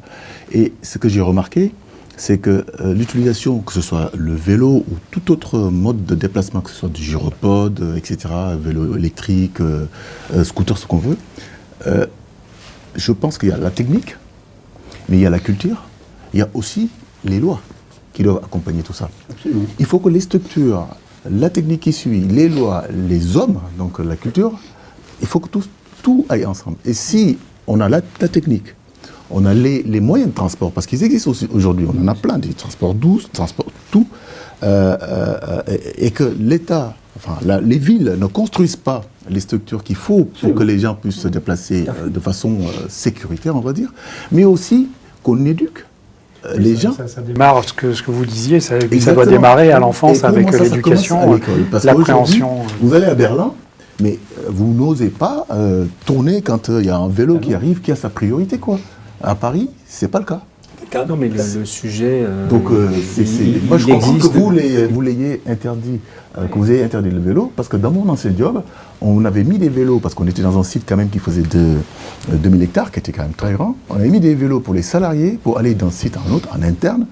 Speaker 4: Et ce que j'ai remarqué, c'est que l'utilisation, que ce soit le vélo ou tout autre mode de déplacement, que ce soit du gyropode, etc., vélo électrique, scooter, ce qu'on veut, je pense qu'il y a la technique, mais il y a la culture, il y a aussi les lois qui doivent accompagner tout ça.
Speaker 2: Absolument.
Speaker 4: Il faut que les structures, la technique qui suit, les lois, les hommes, donc la culture, il faut que tout aille ensemble. Et si on a la technique, on a les moyens de transport, parce qu'ils existent aussi aujourd'hui, on en a plein, des transports doux, transports tout, et que l'État, enfin les villes ne construisent pas les structures qu'il faut pour que les gens puissent se déplacer de façon sécuritaire, on va dire, mais aussi qu'on éduque les gens.
Speaker 1: Ça démarre, ce que vous disiez, ça doit démarrer à l'enfance avec l'éducation, l'appréhension.
Speaker 4: Vous allez à Berlin, mais vous n'osez pas tourner quand il y a un vélo qui arrive, qui a sa priorité, quoi. À Paris, c'est pas le cas.
Speaker 5: Non, mais le sujet.
Speaker 4: Donc, moi, je
Speaker 5: il
Speaker 4: comprends que
Speaker 5: existe.
Speaker 4: vous l'ayez interdit, que vous ayez interdit le vélo, parce que dans mon ancien job, on avait mis des vélos, parce qu'on était dans un site quand même qui faisait 2000 hectares, qui était quand même très grand. On avait mis des vélos pour les salariés, pour aller d'un site à un autre, en interne.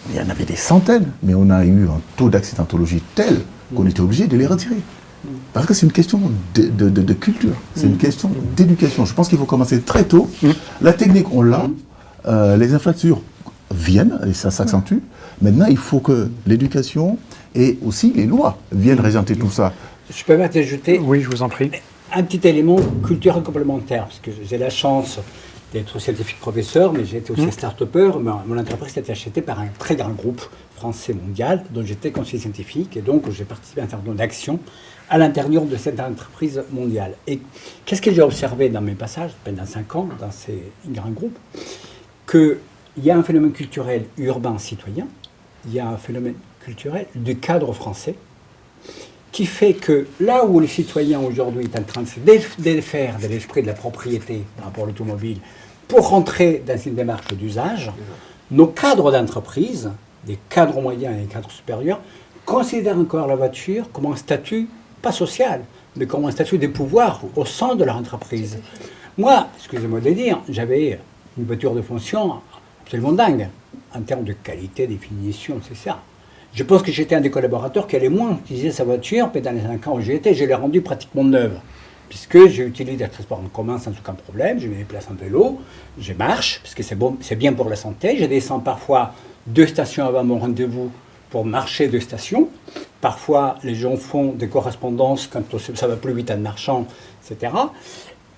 Speaker 4: Il y en avait des centaines, mais on a eu un taux d'accidentologie tel qu'on était obligé de les retirer. Parce que c'est une question de culture, c'est une question d'éducation. Je pense qu'il faut commencer très tôt. La technique, on l'a. Les infrastructures viennent, et ça s'accentue. Maintenant, il faut que l'éducation et aussi les lois viennent régenter tout ça.
Speaker 2: Je peux m'ajouter
Speaker 1: Oui, je vous en prie.
Speaker 2: un petit élément culturel complémentaire, parce que j'ai la chance d'être scientifique professeur, mais j'ai été aussi start-upper. Mon entreprise a été achetée par un très grand groupe français mondial, dont j'étais conseiller scientifique, et donc j'ai participé à un certain nombre d'actions à l'intérieur de cette entreprise mondiale. Et qu'est-ce que j'ai observé dans mes passages, pendant 5 ans, dans ces grands groupes, qu'il y a un phénomène culturel urbain citoyen, il y a un phénomène culturel du cadre français, qui fait que là où les citoyens aujourd'hui sont en train de se défaire de l'esprit de la propriété par rapport à l'automobile pour rentrer dans une démarche d'usage, nos cadres d'entreprise, des cadres moyens et des cadres supérieurs, considèrent encore la voiture comme un statut, pas social, mais comme un statut de pouvoir au sein de leur entreprise. Moi, excusez-moi de le dire, j'avais une voiture de fonction absolument dingue, en termes de qualité, définition, c'est ça. Je pense que j'étais un des collaborateurs qui allait moins utiliser sa voiture, mais dans les 5 ans où j'y étais, je l'ai rendue pratiquement neuve. Puisque j'utilise les transports en commun sans aucun problème, je me déplace en vélo, je marche, parce que c'est bien pour la santé. Je descends parfois 2 stations avant mon rendez-vous pour marcher 2 stations. Parfois, les gens font des correspondances quand ça va plus vite en marchant, etc.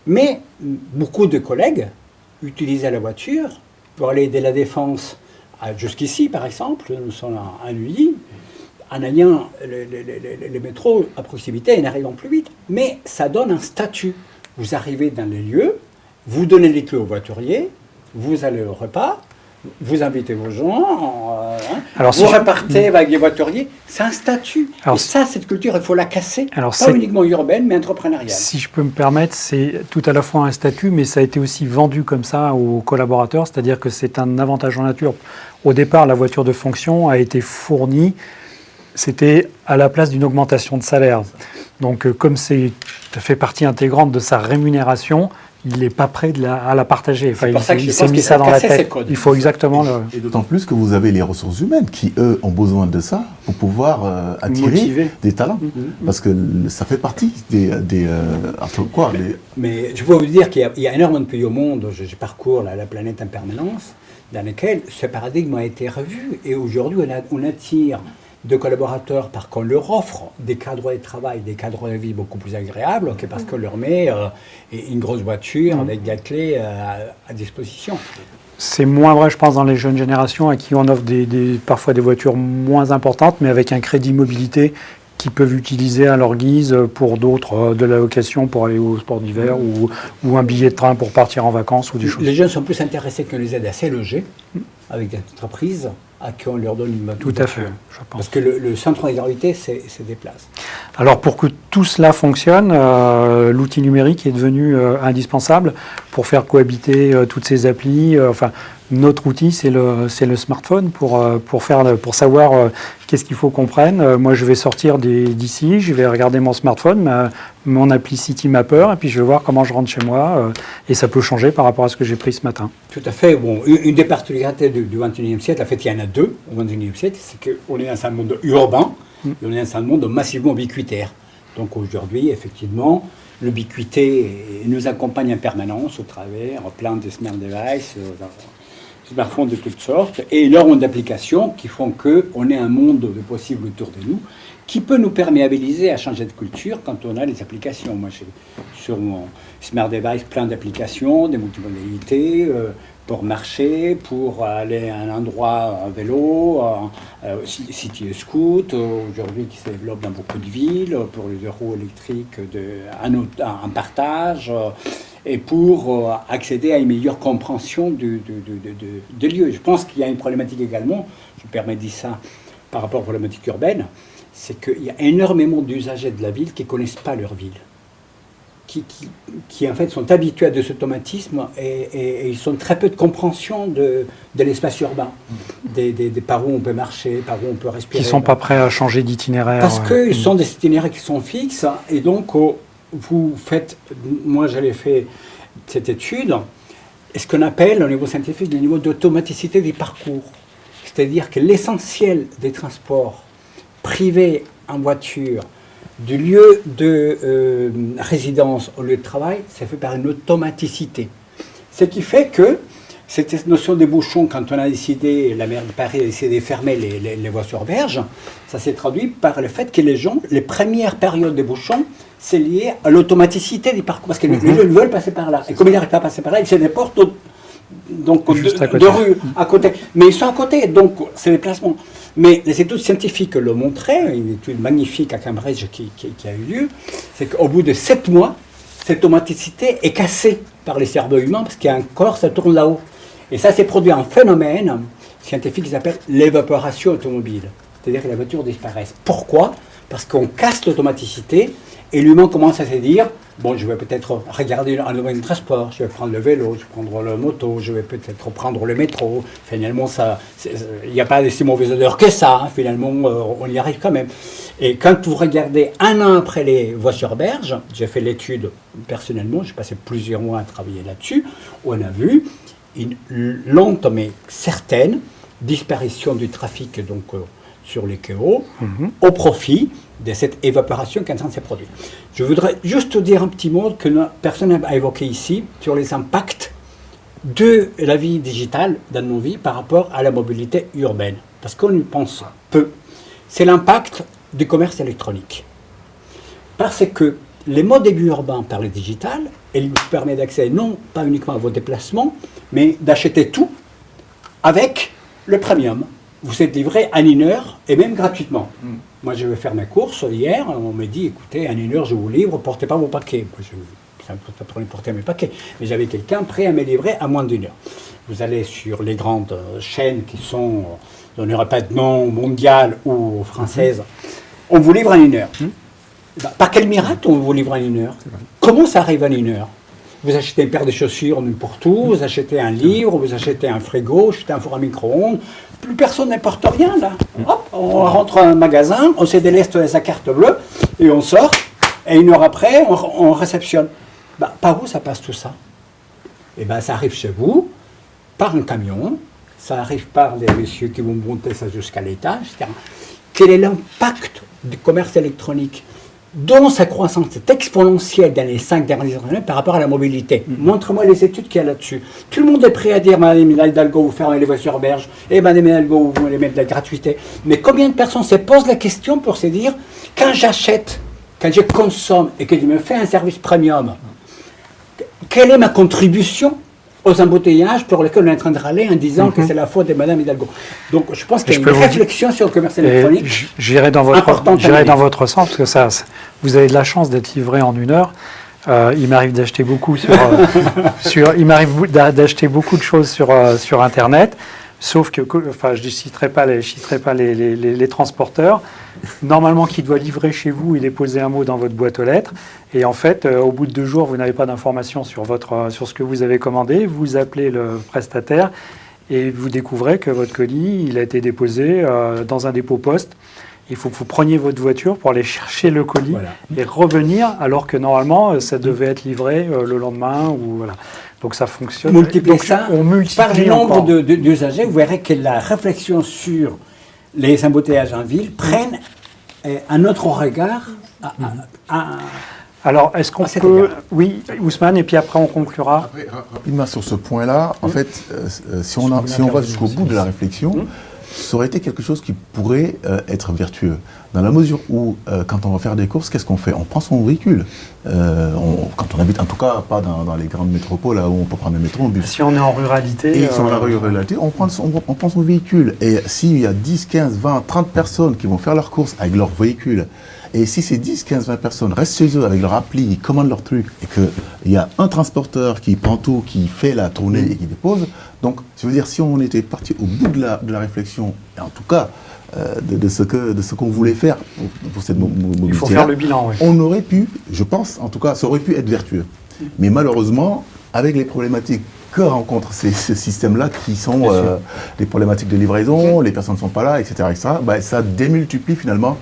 Speaker 2: Mais beaucoup de collègues utilisaient la voiture pour aller de la Défense jusqu'ici, par exemple, nous sommes à Neuilly, en ayant le métro à proximité et en arrivant plus vite. Mais ça donne un statut. Vous arrivez dans les lieux, vous donnez les clés au voiturier, vous allez au repas, vous invitez vos gens,
Speaker 1: Alors,
Speaker 2: vous repartez avec des voituriers. C'est un statut.
Speaker 1: Alors,
Speaker 2: et ça, cette culture, il faut la casser.
Speaker 1: Alors,
Speaker 2: pas
Speaker 1: c'est-
Speaker 2: uniquement urbaine, mais entrepreneuriale.
Speaker 1: Si je peux me permettre, c'est tout à la fois un statut, mais ça a été aussi vendu comme ça aux collaborateurs, c'est-à-dire que c'est un avantage en nature. Au départ, la voiture de fonction a été fournie, c'était à la place d'une augmentation de salaire. Donc, comme ça fait partie intégrante de sa rémunération, il n'est pas prêt à la partager. Enfin,
Speaker 2: C'est pour ça que je
Speaker 1: il s'est
Speaker 2: pense
Speaker 1: mis
Speaker 2: qu'il
Speaker 1: ça
Speaker 2: faut
Speaker 1: dans la
Speaker 2: casser ces
Speaker 1: tête.
Speaker 2: codes.
Speaker 1: Il faut exactement le...
Speaker 4: Et d'autant plus que vous avez les ressources humaines qui, eux, ont besoin de ça pour pouvoir attirer
Speaker 2: Motiver.
Speaker 4: des talents. Parce que ça fait partie
Speaker 2: Mais je peux vous dire qu'il y a énormément de pays au monde, je parcours la planète en permanence, dans lesquels ce paradigme a été revu. Et aujourd'hui, on attire de collaborateurs parce qu'on leur offre des cadres de travail, des cadres de vie beaucoup plus agréables que parce qu'on leur met une grosse voiture avec des clés à disposition.
Speaker 1: C'est moins vrai, je pense, dans les jeunes générations à qui on offre parfois des voitures moins importantes, mais avec un crédit mobilité qu'ils peuvent utiliser à leur guise pour d'autres, de la location pour aller au sport d'hiver ou un billet de train pour partir en vacances ou des choses.
Speaker 2: Les jeunes sont plus intéressés qu'on les aide à se loger avec des entreprises à qui on leur donne une voiture.
Speaker 1: Tout à fait, je pense.
Speaker 2: Parce que le centre de gravité se déplace.
Speaker 1: Alors pour que tout cela fonctionne, l'outil numérique est devenu indispensable pour faire cohabiter toutes ces applis. Notre outil, c'est le smartphone pour savoir qu'est-ce qu'il faut qu'on prenne. Moi, je vais sortir d'ici, je vais regarder mon smartphone, mon appli Citymapper, et puis je vais voir comment je rentre chez moi. Et ça peut changer par rapport à ce que j'ai pris ce matin.
Speaker 2: Tout à fait. Bon, une des particularités du XXIe siècle, en fait, il y en a 2 au XXIe siècle, c'est qu'on est dans un monde urbain et on est dans un monde massivement ubiquitaire. Donc aujourd'hui, effectivement, l'ubiquité nous accompagne en permanence au travers plein de smart devices, smartphones de toutes sortes, et énormément d'applications qui font qu'on ait un monde de possibles autour de nous, qui peut nous perméabiliser à changer de culture quand on a les applications. Moi, j'ai sur mon smart device plein d'applications, des multimodalités, pour marcher, pour aller à un endroit en vélo, City Scoot, aujourd'hui qui se développe dans beaucoup de villes, pour les 2 roues électriques en partage, et pour accéder à une meilleure compréhension de lieux. Je pense qu'il y a une problématique également, je me permets de dire ça par rapport aux problématiques urbaines, c'est qu'il y a énormément d'usagers de la ville qui ne connaissent pas leur ville. qui en fait sont habitués à des automatismes et ils ont très peu de compréhension de l'espace urbain, par où on peut marcher, par où on peut respirer.
Speaker 1: Qui ne sont pas prêts à changer d'itinéraire.
Speaker 2: Parce qu'ils sont des itinéraires qui sont fixes et donc vous faites, moi j'avais fait cette étude, ce qu'on appelle au niveau scientifique le niveau d'automaticité des parcours. C'est-à-dire que l'essentiel des transports privés en voiture, du lieu de résidence au lieu de travail, c'est fait par une automaticité. Ce qui fait que cette notion des bouchons, quand on a décidé, la maire de Paris a décidé de fermer les voies sur berge, ça s'est traduit par le fait que les gens, les premières périodes des bouchons, c'est lié à l'automaticité du parcours. Parce que les gens veulent passer par là. Et comme ils n'arrivent pas à passer par là, ils se déportent de rue à côté. Mais ils sont à côté, donc c'est des placements. Mais les études scientifiques le montraient, une étude magnifique à Cambridge qui a eu lieu, c'est qu'au bout de 7 mois, cette automaticité est cassée par les cerveaux humains parce qu'il y a un corps, ça tourne là-haut. Et ça s'est produit un phénomène scientifique qui s'appelle l'évaporation automobile. C'est-à-dire que les voitures disparaissent. Pourquoi ? Parce qu'on casse l'automaticité et l'humain commence à se dire bon, je vais peut-être regarder un domaine de transport, je vais prendre le vélo, je vais prendre la moto, je vais peut-être prendre le métro. Finalement, il n'y a pas de si mauvaise odeur que ça. Hein. Finalement, on y arrive quand même. Et quand vous regardez 1 an après les voies sur berge, j'ai fait l'étude personnellement, j'ai passé plusieurs mois à travailler là-dessus, où on a vu une lente mais certaine disparition du trafic donc, sur les quais au profit de cette évaporation qui est en train de se produire. Je voudrais juste dire un petit mot que personne n'a évoqué ici sur les impacts de la vie digitale dans nos vies par rapport à la mobilité urbaine. Parce qu'on y pense peu. C'est l'impact du commerce électronique. Parce que les modes de vie urbains par le digital, elle nous permet d'accéder non pas uniquement à vos déplacements, mais d'acheter tout avec le premium. Vous êtes livré en 1 heure et même gratuitement. Moi, je vais faire mes courses hier. On me dit, écoutez, en 1 heure, je vous livre, portez pas vos paquets. Moi, ça me coûte pas trop de porter mes paquets. Mais j'avais quelqu'un prêt à me livrer à moins d'1 heure. Vous allez sur les grandes chaînes qui sont, je n'aurai pas de nom, mondiales ou françaises. On vous livre en 1 heure. Par quel miracle on vous livre en 1 heure ? Comment ça arrive en 1 heure ? Vous achetez une paire de chaussures n'importe où, vous achetez un livre, vous achetez un frigo, vous achetez un four à micro-ondes. Plus personne n'importe rien, là. Hop, on rentre dans un magasin, on se déleste sa carte bleue, et on sort, et 1 heure après, on réceptionne. Par où ça passe tout ça ? Eh bien, ça arrive chez vous, par un camion, ça arrive par les messieurs qui vont monter ça jusqu'à l'étage, etc. Quel est l'impact du commerce électronique dont sa croissance est exponentielle dans les 5 dernières années par rapport à la mobilité. Montre-moi les études qu'il y a là-dessus. Tout le monde est prêt à dire, Madame Hidalgo, vous fermez les voies sur berge, et Madame Hidalgo, vous les mettez de la gratuité. Mais combien de personnes se posent la question pour se dire, quand j'achète, quand je consomme et que je me fais un service premium, quelle est ma contribution aux embouteillages pour lesquels on est en train de râler en disant que c'est la faute de Madame Hidalgo. Donc je pense qu'il y a une réflexion sur le commerce électronique.
Speaker 1: J'irai dans votre sens, parce que ça, vous avez de la chance d'être livré en 1 heure. Il m'arrive d'acheter beaucoup d'acheter beaucoup de choses sur Internet, sauf que, enfin, je ne citerai pas les transporteurs. Normalement, qui doit livrer chez vous, il est posé un mot dans votre boîte aux lettres. Et en fait, au bout de 2 jours, vous n'avez pas d'informations sur ce que vous avez commandé. Vous appelez le prestataire et vous découvrez que votre colis, il a été déposé dans un dépôt poste. Il faut que vous preniez votre voiture pour aller chercher le colis et revenir, alors que normalement, ça devait être livré le lendemain. Voilà. Donc ça fonctionne.
Speaker 2: Multipliez ça par le nombre d'usagers, vous verrez que la réflexion sur les embouteillages en ville prennent un autre regard.
Speaker 1: Alors, est-ce qu'on peut... Oui, Ousmane, et puis après on conclura.
Speaker 4: Après, rapidement sur ce point-là, en fait, si on va jusqu'au bout de la réflexion, ça aurait été quelque chose qui pourrait être vertueux. Dans la mesure où, quand on va faire des courses, qu'est-ce qu'on fait ? On prend son véhicule. Quand on habite, en tout cas, pas dans les grandes métropoles, là où on peut prendre le métro, bus.
Speaker 1: Si on est en ruralité...
Speaker 4: Et si on est en ruralité, on prend son véhicule. Et s'il y a 10, 15, 20, 30 personnes qui vont faire leurs courses avec leur véhicule, Et si ces 10, 15, 20 personnes restent chez eux avec leur appli, ils commandent leur truc, et qu'il y a un transporteur qui prend tout, qui fait la tournée et qui dépose, donc, je veux dire, si on était parti au bout de la réflexion, et en tout cas, de ce qu'on voulait faire pour cette mobilité,
Speaker 1: Il faut faire le bilan, oui.
Speaker 4: on aurait pu, je pense, en tout cas, ça aurait pu être vertueux. Mais malheureusement, avec les problématiques que rencontrent ce système-là, qui sont les problématiques de livraison, les personnes ne sont pas là, etc., bah, ça démultiplie finalement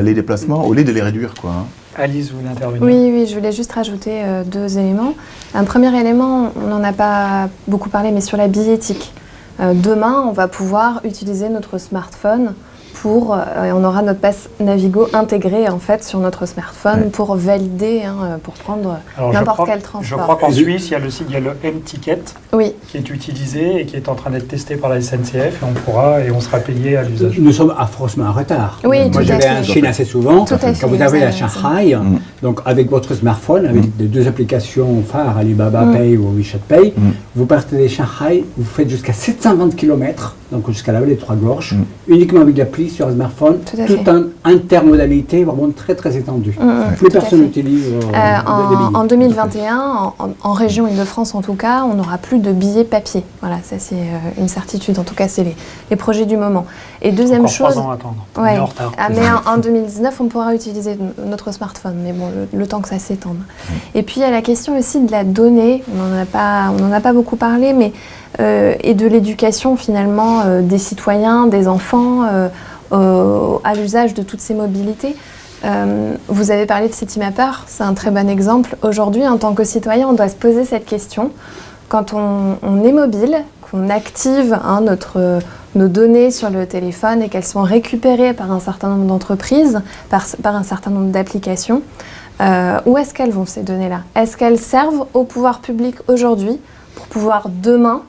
Speaker 4: les déplacements au lieu de les réduire, quoi, hein.
Speaker 1: Alice, vous voulez intervenir?
Speaker 3: Oui, je voulais juste rajouter 2 éléments. Un premier élément, on n'en a pas beaucoup parlé, mais sur la billettique. Demain, on va pouvoir utiliser notre smartphone on aura notre passe Navigo intégré en fait sur notre smartphone pour valider, pour prendre n'importe quel transport.
Speaker 1: Je crois qu'en Suisse, il y a le M-Ticket
Speaker 3: oui.
Speaker 1: qui est utilisé et qui est en train d'être testé par la SNCF et on sera payé à l'usage.
Speaker 2: Nous sommes franchement en retard.
Speaker 3: Oui,
Speaker 2: moi, je vais en Chine assez souvent.
Speaker 3: Tout à fait.
Speaker 2: Quand vous avez la Shanghai, donc avec votre smartphone, avec les 2 applications phares, Alibaba Pay ou WeChat Pay, vous partez de Shanghai, vous faites jusqu'à 720 km, donc jusqu'à la vallée des Trois Gorges, uniquement avec l'appli sur un smartphone, tout en intermodalité vraiment très très étendue. Plus personne n'utilise des billets.
Speaker 3: En 2021, en région Île-de-France en tout cas, on n'aura plus de billets papier. Voilà, ça c'est une certitude. En tout cas, c'est les projets du moment. Et deuxième
Speaker 1: Encore
Speaker 3: chose,
Speaker 1: 3 ans à attendre.
Speaker 3: ouais,
Speaker 1: On est en retard.
Speaker 3: mais en 2019, on pourra utiliser notre smartphone, mais bon, le temps que ça s'étende. Et puis il y a la question aussi de la donnée. On n'en a pas beaucoup parlé, mais et de l'éducation finalement des citoyens, des enfants à l'usage de toutes ces mobilités. Vous avez parlé de Citymapper, c'est un très bon exemple. Aujourd'hui, en tant que citoyen, on doit se poser cette question. Quand on est mobile, qu'on active nos données sur le téléphone et qu'elles sont récupérées par un certain nombre d'entreprises, par un certain nombre d'applications, où est-ce qu'elles vont ces données-là? Est-ce qu'elles servent au pouvoir public aujourd'hui pour pouvoir demain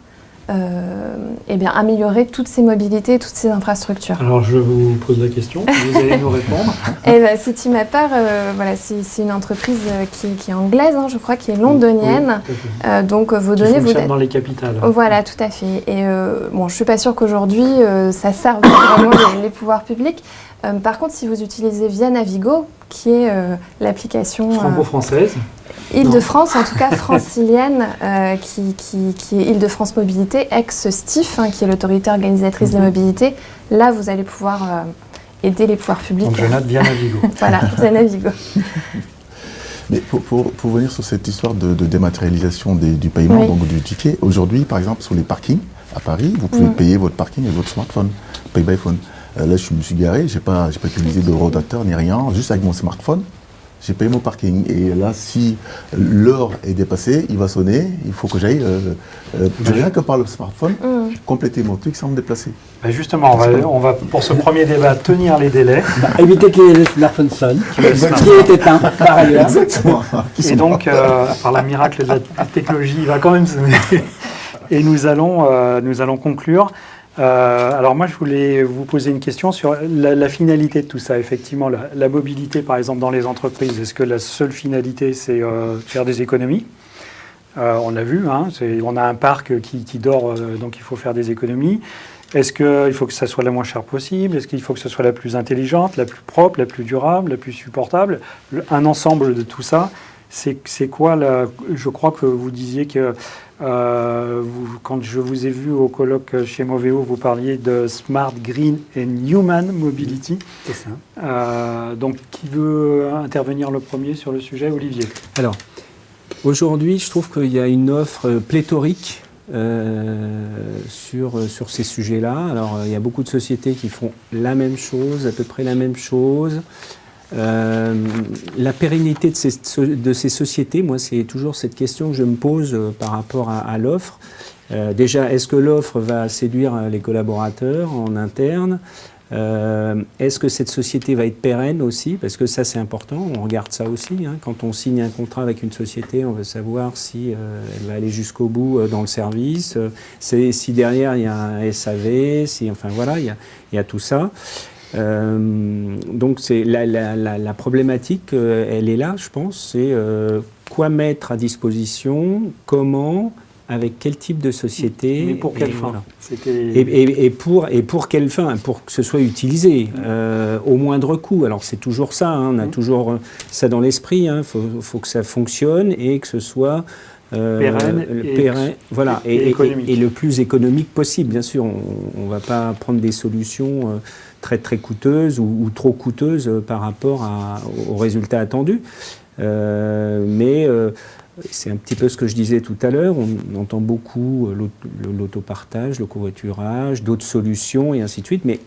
Speaker 3: améliorer toutes ces mobilités, toutes ces infrastructures?
Speaker 1: Alors je vous pose la question, vous allez nous répondre.
Speaker 3: Citymapper, c'est une entreprise qui est anglaise, je crois, qui est londonienne.
Speaker 1: Oui,
Speaker 3: donc vos
Speaker 1: qui
Speaker 3: données,
Speaker 1: fonctionne dans les capitales.
Speaker 3: Voilà, tout à fait. Et je suis pas sûre qu'aujourd'hui ça serve vraiment les pouvoirs publics. Par contre, si vous utilisez Via Navigo, qui est l'application
Speaker 1: franco-française.
Speaker 3: Île-de-France, en tout cas francilienne, qui est Île-de-France Mobilité, ex-STIF, qui est l'autorité organisatrice de la mobilité. Là, vous allez pouvoir aider les pouvoirs publics.
Speaker 1: Donc je note Via Navigo.
Speaker 3: Voilà, Via Navigo.
Speaker 4: Mais pour venir sur cette histoire de dématérialisation du paiement, donc du ticket, aujourd'hui, par exemple, sur les parkings à Paris, vous pouvez payer votre parking avec votre smartphone, Pay by Phone. Là, je me suis garé, je n'ai pas utilisé de rotateur ni rien, juste avec mon smartphone. J'ai payé mon parking. Et là, si l'heure est dépassée, il va sonner. Il faut que j'aille, rien que par le smartphone, compléter mon truc sans me déplacer.
Speaker 1: Justement, on va, pour ce premier débat, tenir les délais.
Speaker 2: Éviter que le smartphone sonne, qui est éteint par ailleurs.
Speaker 4: Exactement.
Speaker 1: Et donc, par la miracle de la technologie, il va quand même sonner. Et nous allons conclure. Alors moi, je voulais vous poser une question sur la finalité de tout ça. Effectivement, la mobilité, par exemple, dans les entreprises, est-ce que la seule finalité, c'est faire des économies? On l'a vu, on a un parc qui dort, donc il faut faire des économies. Est-ce qu'il faut que ça soit la moins chère possible? Est-ce qu'il faut que ce soit la plus intelligente, la plus propre, la plus durable, la plus supportable? Un ensemble de tout ça, c'est quoi je crois que vous disiez que quand je vous ai vu au colloque chez Moveo, vous parliez de Smart, Green and Human Mobility.
Speaker 2: C'est ça.
Speaker 1: Donc, qui veut intervenir le premier sur le sujet? Olivier.
Speaker 5: Alors, aujourd'hui, je trouve qu'il y a une offre pléthorique sur ces sujets-là. Alors, il y a beaucoup de sociétés qui font la même chose, à peu près la même chose. La pérennité de ces sociétés, moi, c'est toujours cette question que je me pose par rapport à l'offre. Déjà, est-ce que l'offre va séduire les collaborateurs en interne? Est-ce que cette société va être pérenne aussi? Parce que ça, c'est important, on regarde ça aussi. Quand on signe un contrat avec une société, on veut savoir si elle va aller jusqu'au bout dans le service, si derrière il y a un SAV, enfin voilà, il y a tout ça. Donc c'est la problématique, elle est là, je pense, c'est quoi mettre à disposition, comment, avec quel type de société.
Speaker 1: Mais pour quelle
Speaker 5: et
Speaker 1: fin
Speaker 5: voilà.
Speaker 1: C'était...
Speaker 5: Et pour quelle fin? Pour que ce soit utilisé au moindre coût. Alors c'est toujours ça, hein, on a toujours ça dans l'esprit. Il faut que ça fonctionne et que ce soit
Speaker 1: pérenne,
Speaker 5: voilà,
Speaker 1: et
Speaker 5: et le plus économique possible. Bien sûr, on ne va pas prendre des solutions très très coûteuses ou trop coûteuses par rapport aux résultats attendus. Mais c'est un petit peu ce que je disais tout à l'heure. On entend beaucoup l'autopartage, le covoiturage, d'autres solutions et ainsi de suite. Mais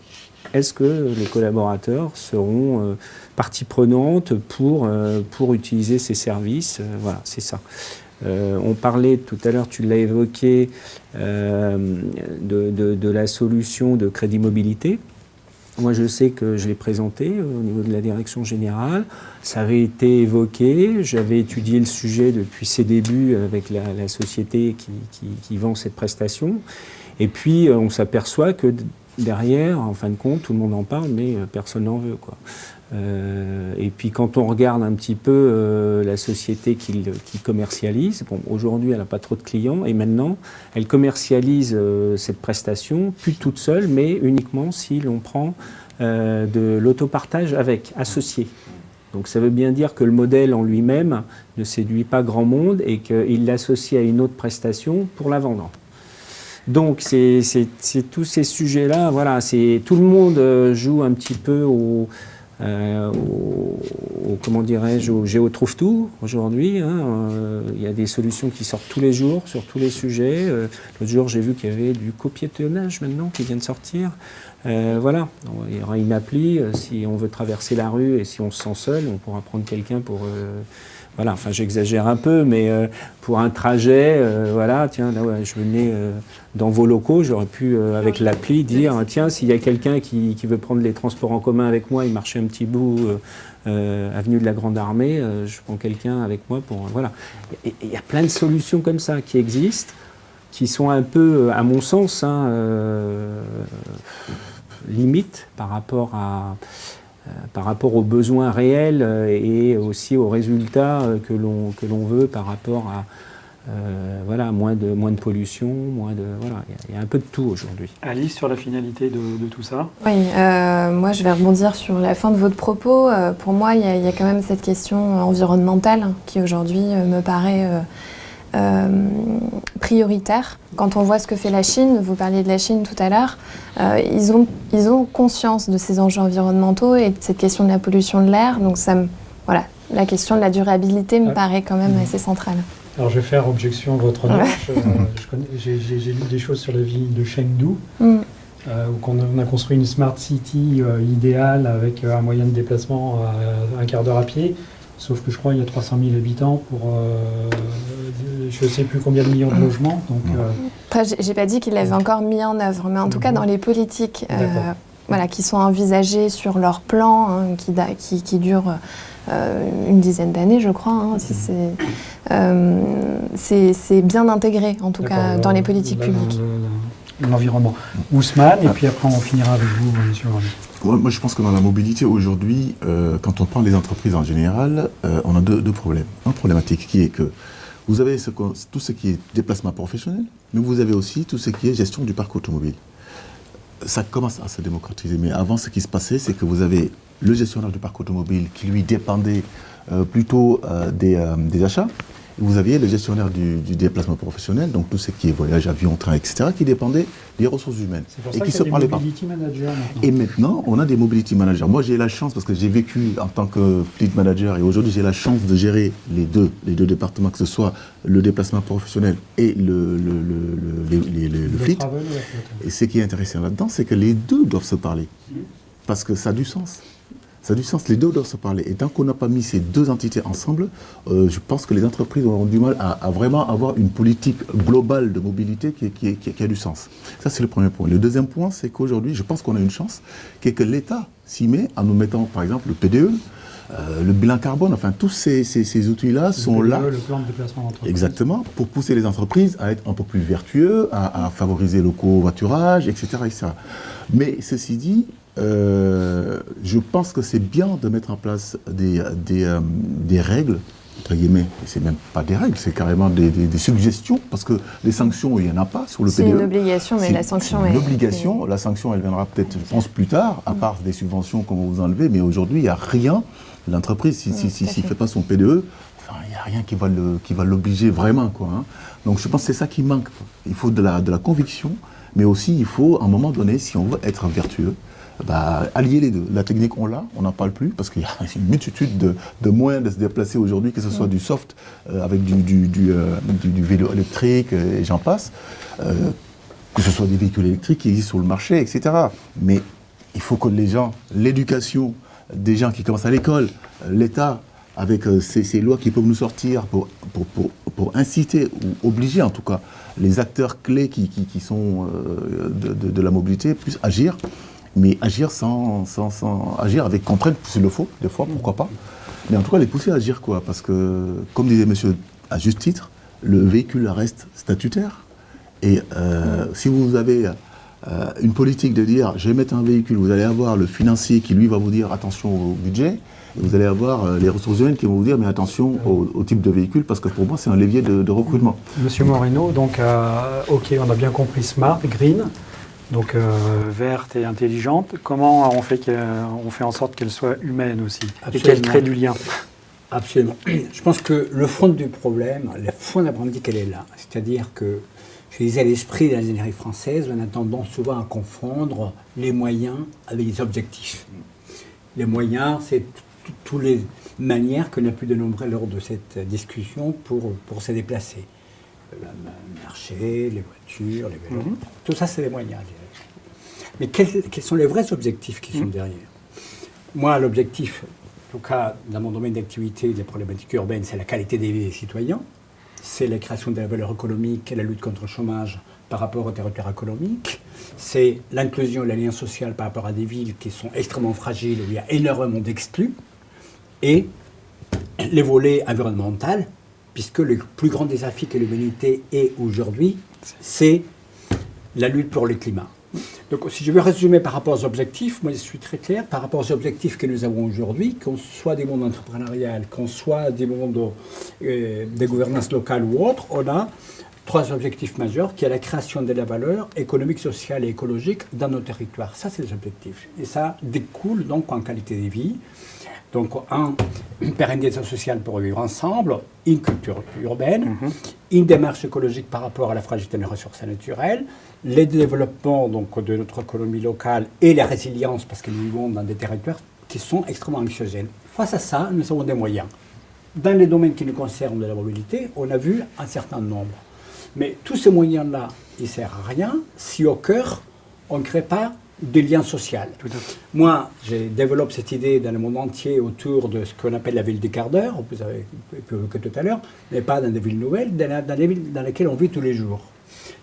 Speaker 5: est-ce que les collaborateurs seront partie prenante pour utiliser ces services? Voilà, c'est ça. On parlait tout à l'heure, tu l'as évoqué, de la solution de crédit mobilité. Moi, je sais que je l'ai présenté au niveau de la direction générale. Ça avait été évoqué. J'avais étudié le sujet depuis ses débuts avec la société qui vend cette prestation. Et puis, on s'aperçoit que derrière, en fin de compte, tout le monde en parle, mais personne n'en veut, quoi. Et puis quand on regarde un petit peu la société qui commercialise, bon, aujourd'hui elle n'a pas trop de clients et maintenant elle commercialise cette prestation, plus toute seule, mais uniquement si l'on prend de l'autopartage avec associé. Donc ça veut bien dire que le modèle en lui-même ne séduit pas grand monde et qu'il l'associe à une autre prestation pour la vendre. Donc c'est tous ces sujets-là, voilà, tout le monde joue un petit peu comment dirais-je, au géotrouve-tout aujourd'hui. Il y a des solutions qui sortent tous les jours sur tous les sujets. L'autre jour, j'ai vu qu'il y avait du copiétonnage maintenant qui vient de sortir. Voilà, il y aura une appli. Si on veut traverser la rue et si on se sent seul, on pourra prendre quelqu'un pour... voilà, enfin j'exagère un peu, mais pour un trajet, voilà, tiens, là ouais, je venais dans vos locaux, j'aurais pu, avec l'appli, dire, tiens, s'il y a quelqu'un qui veut prendre les transports en commun avec moi, il marchait un petit bout, avenue de la Grande Armée, je prends quelqu'un avec moi pour... voilà. Il y a plein de solutions comme ça qui existent, qui sont un peu, à mon sens, limites par rapport aux besoins réels et aussi aux résultats que l'on veut par rapport à voilà, moins de pollution, voilà, il y a un peu de tout aujourd'hui.
Speaker 1: Alice, sur la finalité de tout ça?
Speaker 3: Oui, moi je vais rebondir sur la fin de votre propos. Pour moi, il y a quand même cette question environnementale qui aujourd'hui me paraît prioritaire. Quand on voit ce que fait la Chine, vous parliez de la Chine tout à l'heure, ils ont conscience de ces enjeux environnementaux et de cette question de la pollution de l'air. Donc voilà, la question de la durabilité me paraît quand même assez centrale.
Speaker 1: Alors je vais faire objection à votre honneur. J'ai lu des choses sur la ville de Chengdu, où on a construit une smart city idéale avec un moyen de déplacement à un quart d'heure à pied. Sauf que je crois qu'il y a 300 000 habitants pour je ne sais plus combien de millions de logements. Donc,
Speaker 3: Après, je n'ai pas dit qu'il l'avait encore mis en œuvre, mais en tout cas dans les politiques voilà, qui sont envisagées sur leur plan, qui durent une dizaine d'années, je crois. C'est bien intégré, en tout cas, dans les politiques publiques.
Speaker 1: L'environnement. Ousmane, et puis après on finira avec vous, monsieur.
Speaker 4: Moi, je pense que dans la mobilité, aujourd'hui, quand on prend les entreprises en général, on a deux problèmes. Un problématique qui est que vous avez tout ce qui est déplacement professionnel, mais vous avez aussi tout ce qui est gestion du parc automobile. Ça commence à se démocratiser, mais avant, ce qui se passait, c'est que vous avez le gestionnaire du parc automobile qui, lui, dépendait plutôt des achats. Vous aviez le gestionnaire du déplacement professionnel, donc tout ce qui est voyage, avion, train, etc., qui dépendait des ressources humaines.
Speaker 1: C'est pour
Speaker 4: et
Speaker 1: ça
Speaker 4: qui
Speaker 1: qu'il
Speaker 4: se
Speaker 1: y a
Speaker 4: parlaient
Speaker 1: des
Speaker 4: pas.
Speaker 1: mobility managers maintenant.
Speaker 4: Et maintenant, on a des mobility managers. Moi, j'ai la chance, parce que j'ai vécu en tant que fleet manager, et aujourd'hui, j'ai la chance de gérer les deux départements, que ce soit le déplacement professionnel et le fleet. Et ce qui est intéressant là-dedans, c'est que les deux doivent se parler. Parce que ça a du sens. Ça a du sens, les deux doivent se parler. Et tant qu'on n'a pas mis ces deux entités ensemble, je pense que les entreprises auront du mal à vraiment avoir une politique globale de mobilité qui a du sens. Ça, c'est le premier point. Le deuxième point, c'est qu'aujourd'hui, je pense qu'on a une chance, qui est que l'État s'y met en nous mettant, par exemple, le PDE, le bilan carbone, enfin, tous ces outils-là sont là.
Speaker 1: Le plan de déplacement d'entreprise.
Speaker 4: Exactement, pour pousser les entreprises à être un peu plus vertueux, à favoriser le covoiturage, etc., etc. Mais ceci dit, je pense que c'est bien de mettre en place des règles entre guillemets, et c'est même pas des règles, c'est carrément des suggestions, parce que les sanctions, il n'y en a pas sur le PDE.
Speaker 3: C'est une obligation, mais la sanction
Speaker 4: est une obligation. La sanction, elle viendra peut-être, je pense, plus tard, à part des subventions qu'on va vous enlever, mais aujourd'hui, il n'y a rien. L'entreprise, s'il ne fait pas son PDE, enfin, il n'y a rien qui va l'obliger vraiment, quoi, hein. Donc je pense que c'est ça qui manque, quoi. Il faut de la conviction, mais aussi il faut, à un moment donné, si on veut être vertueux, allier les deux. La technique, on l'a, on n'en parle plus, parce qu'il y a une multitude de moyens de se déplacer aujourd'hui, que ce soit du soft, avec du vélo électrique, et j'en passe, que ce soit des véhicules électriques qui existent sur le marché, etc. Mais il faut que les gens, l'éducation des gens qui commencent à l'école, l'État, avec ces lois qui peuvent nous sortir pour inciter, ou obliger en tout cas, les acteurs clés qui sont de la mobilité, puissent agir, mais agir agir avec contrainte s'il le faut, des fois, pourquoi pas. Mais en tout cas, les pousser à agir, quoi, parce que, comme disait monsieur à juste titre, le véhicule reste statutaire. Et si vous avez une politique de dire, je vais mettre un véhicule, vous allez avoir le financier qui, lui, va vous dire attention au budget, et vous allez avoir les ressources humaines qui vont vous dire, mais attention au type de véhicule, parce que pour moi, c'est un levier de recrutement.
Speaker 1: Monsieur Moreno, donc, ok, on a bien compris smart, green, donc verte et intelligente. Comment on fait en sorte qu'elle soit humaine aussi?
Speaker 2: Absolument.
Speaker 1: Et qu'elle crée du lien?
Speaker 2: Absolument. Je pense que le fond du problème, le fond de la problématique, elle est là. C'est-à-dire que, je disais, à l'esprit de l'ingénierie française, on a tendance souvent à confondre les moyens avec les objectifs. Les moyens, c'est toutes les manières qu'on a pu dénombrer lors de cette discussion pour se déplacer. Le marché, les voitures, les vélos, tout ça, c'est les moyens. Mais quels sont les vrais objectifs qui sont derrière? Moi, l'objectif, en tout cas dans mon domaine d'activité des problématiques urbaines, c'est la qualité des vies des citoyens, c'est la création de la valeur économique et la lutte contre le chômage par rapport au territoire économique, c'est l'inclusion et le lien social par rapport à des villes qui sont extrêmement fragiles, où il y a énormément d'exclus, et les volets environnementaux, puisque le plus grand défi que l'humanité ait aujourd'hui, c'est la lutte pour le climat. Donc, si je veux résumer par rapport aux objectifs, moi je suis très clair, par rapport aux objectifs que nous avons aujourd'hui, qu'on soit des mondes entrepreneuriales, qu'on soit des mondes des gouvernances locales ou autres, on a 3 objectifs majeurs, qui est la création de la valeur économique, sociale et écologique dans nos territoires. Ça, c'est les objectifs. Et ça découle donc en qualité de vie. Donc, une pérennisation sociale pour vivre ensemble, une culture urbaine, une démarche écologique par rapport à la fragilité des ressources naturelles, le développement donc, de notre économie locale et la résilience, parce que nous vivons dans des territoires qui sont extrêmement anxiogènes. Face à ça, nous avons des moyens. Dans les domaines qui nous concernent de la mobilité, on a vu un certain nombre. Mais tous ces moyens-là, ils ne servent à rien si au cœur, on ne crée pas de liens sociaux. Moi, je développe cette idée dans le monde entier autour de ce qu'on appelle la ville des quarts d'heure, vous avez évoqué tout à l'heure, mais pas dans des villes nouvelles, dans des villes dans lesquelles on vit tous les jours.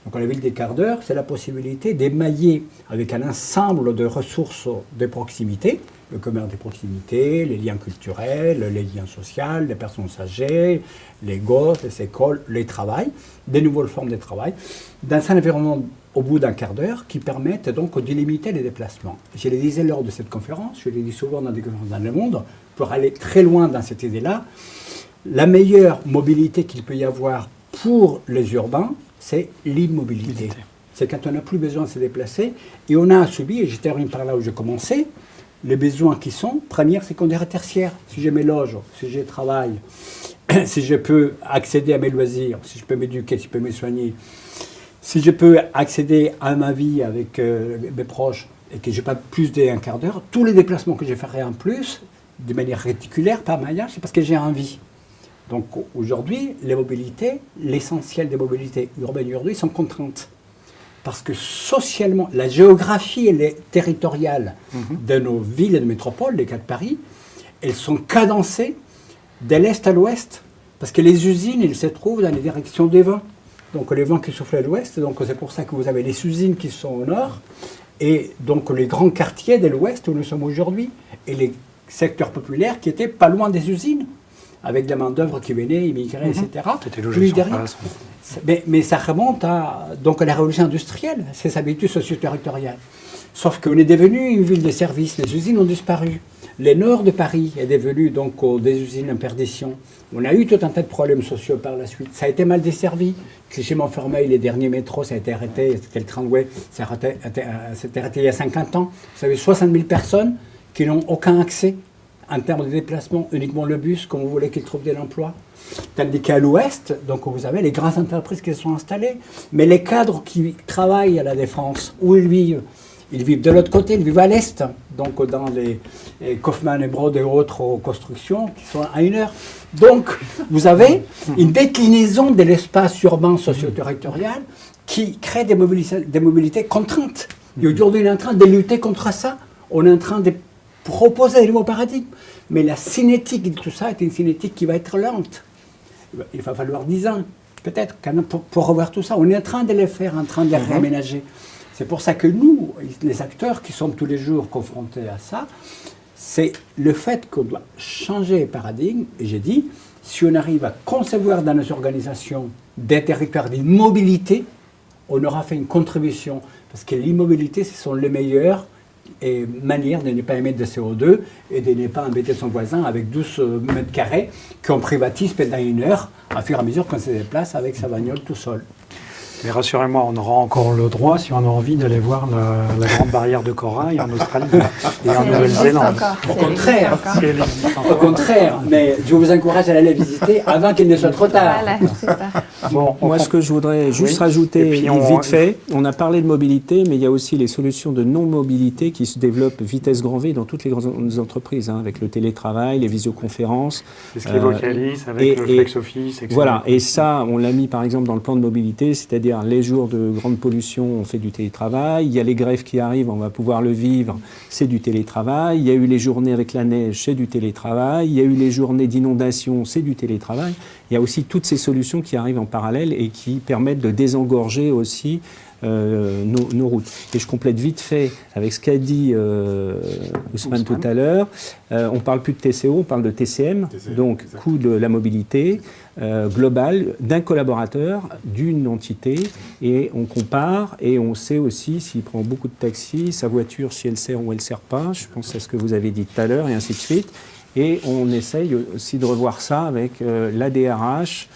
Speaker 2: Donc la ville des quarts d'heure, c'est la possibilité d'émailler avec un ensemble de ressources de proximité, le commerce de proximité, les liens culturels, les liens sociaux, les personnes âgées, les gosses, les écoles, les travails, des nouvelles formes de travail, dans un environnement au bout d'un quart d'heure qui permettent donc de limiter les déplacements. Je le disais lors de cette conférence, je le dis souvent dans des conférences dans le monde, pour aller très loin dans cette idée-là, la meilleure mobilité qu'il peut y avoir pour les urbains, c'est l'immobilité. C'est quand on n'a plus besoin de se déplacer et on a subi, et je termine par là où j'ai commencé, les besoins qui sont première, secondaire et tertiaire. Si je me loge, si je travaille, si je peux accéder à mes loisirs, si je peux m'éduquer, si je peux me soigner, si je peux accéder à ma vie avec mes proches et que je n'ai pas plus d'un quart d'heure, tous les déplacements que je ferai en plus, de manière réticulaire, par maillage, c'est parce que j'ai envie. Donc aujourd'hui, les mobilités, l'essentiel des mobilités urbaines aujourd'hui sont contraintes. Parce que socialement, la géographie et les territoriales de nos villes et de métropoles, les cas de Paris, elles sont cadencées de l'est à l'ouest. Parce que les usines, elles se trouvent dans les directions des vents. Donc les vents qui soufflent à l'ouest, donc c'est pour ça que vous avez les usines qui sont au nord, et donc les grands quartiers de l'ouest où nous sommes aujourd'hui, et les secteurs populaires qui étaient pas loin des usines, avec de la main-d'œuvre qui venait immigrer, etc.
Speaker 1: C'était logé sur place.
Speaker 2: Mais ça remonte à la révolution industrielle, ses habitudes socio-territoriales. Sauf qu'on est devenu une ville de services, les usines ont disparu. Le nord de Paris est devenu donc des usines en perdition. On a eu tout un tas de problèmes sociaux par la suite. Ça a été mal desservi. Clichy-Montfermeil, les derniers métros, ça a été arrêté. C'était le tramway, ça s'était arrêté il y a 50 ans. Vous avez 60 000 personnes qui n'ont aucun accès en termes de déplacement, uniquement le bus, comme vous voulez qu'ils trouvent de l'emploi. Tandis qu'à l'ouest, donc vous avez les grandes entreprises qui se sont installées, mais les cadres qui travaillent à la Défense, où ils vivent de l'autre côté, ils vivent à l'est, donc dans les Kaufmann et Broad et autres constructions qui sont à 1 heure. Donc vous avez une déclinaison de l'espace urbain socio-territorial qui crée des mobilités contraintes. Et aujourd'hui, on est en train de lutter contre ça. On est en train de proposer des nouveaux paradigmes. Mais la cinétique de tout ça est une cinétique qui va être lente. Il va falloir 10 ans, peut-être, pour revoir tout ça. On est en train de les faire, en train de les réaménager. C'est pour ça que nous, les acteurs qui sommes tous les jours confrontés à ça, c'est le fait qu'on doit changer les paradigmes. Et j'ai dit, si on arrive à concevoir dans nos organisations des territoires d'immobilité, on aura fait une contribution. Parce que l'immobilité, ce sont les meilleures manières de ne pas émettre de CO2 et de ne pas embêter son voisin avec 12 mètres carrés qu'on privatise pendant 1 heure, à fur et à mesure qu'on se déplace avec sa bagnole tout seul.
Speaker 1: Mais rassurez-moi, on aura encore le droit, si on a envie, d'aller voir la grande barrière de corail en Australie et en Nouvelle-Zélande.
Speaker 2: Au contraire, mais je vous encourage à aller visiter avant qu'il ne soit trop tard.
Speaker 3: Voilà, c'est ça.
Speaker 1: Bon,
Speaker 5: Moi, ce que je voudrais juste rajouter, vite fait, on a parlé de mobilité, mais il y a aussi les solutions de non-mobilité qui se développent vitesse grand V dans toutes les grandes entreprises, avec le télétravail, les visioconférences.
Speaker 1: C'est ce qu'évoquait Alice avec le FlexOffice, etc.
Speaker 5: Voilà, et ça, on l'a mis par exemple dans le plan de mobilité, c'est-à-dire les jours de grande pollution, on fait du télétravail. Il y a les grèves qui arrivent, on va pouvoir le vivre, c'est du télétravail. Il y a eu les journées avec la neige, c'est du télétravail. Il y a eu les journées d'inondation, c'est du télétravail. Il y a aussi toutes ces solutions qui arrivent en parallèle et qui permettent de désengorger aussi nos routes. Et je complète vite fait avec ce qu'a dit Ousmane tout à l'heure. On ne parle plus de TCO, on parle de TCM, donc exact. Coût de la mobilité global d'un collaborateur, d'une entité, et on compare et on sait aussi s'il prend beaucoup de taxis, sa voiture, si elle sert ou elle ne sert pas. Je pense à ce que vous avez dit tout à l'heure, et ainsi de suite. Et on essaye aussi de revoir ça avec la DRH,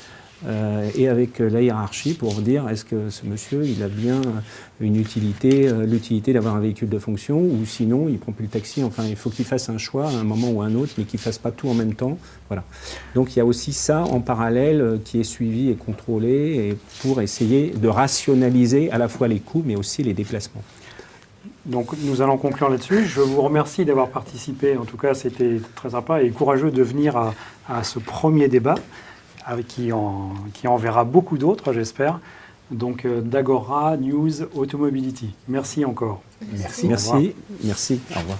Speaker 5: et avec la hiérarchie pour dire est-ce que ce monsieur il a bien une utilité, l'utilité d'avoir un véhicule de fonction, ou sinon il prend plus le taxi. Enfin, il faut qu'il fasse un choix à un moment ou à un autre, mais qu'il fasse pas tout en même temps. Voilà. Donc il y a aussi ça en parallèle qui est suivi et contrôlé, et pour essayer de rationaliser à la fois les coûts mais aussi les déplacements.
Speaker 1: Donc nous allons conclure là-dessus. Je vous remercie d'avoir participé. En tout cas, c'était très sympa et courageux de venir à ce premier débat, avec qui en verra beaucoup d'autres, j'espère. Donc d'Agora News Automobility. Merci encore.
Speaker 2: Merci.
Speaker 5: Merci. Merci.
Speaker 4: Au revoir.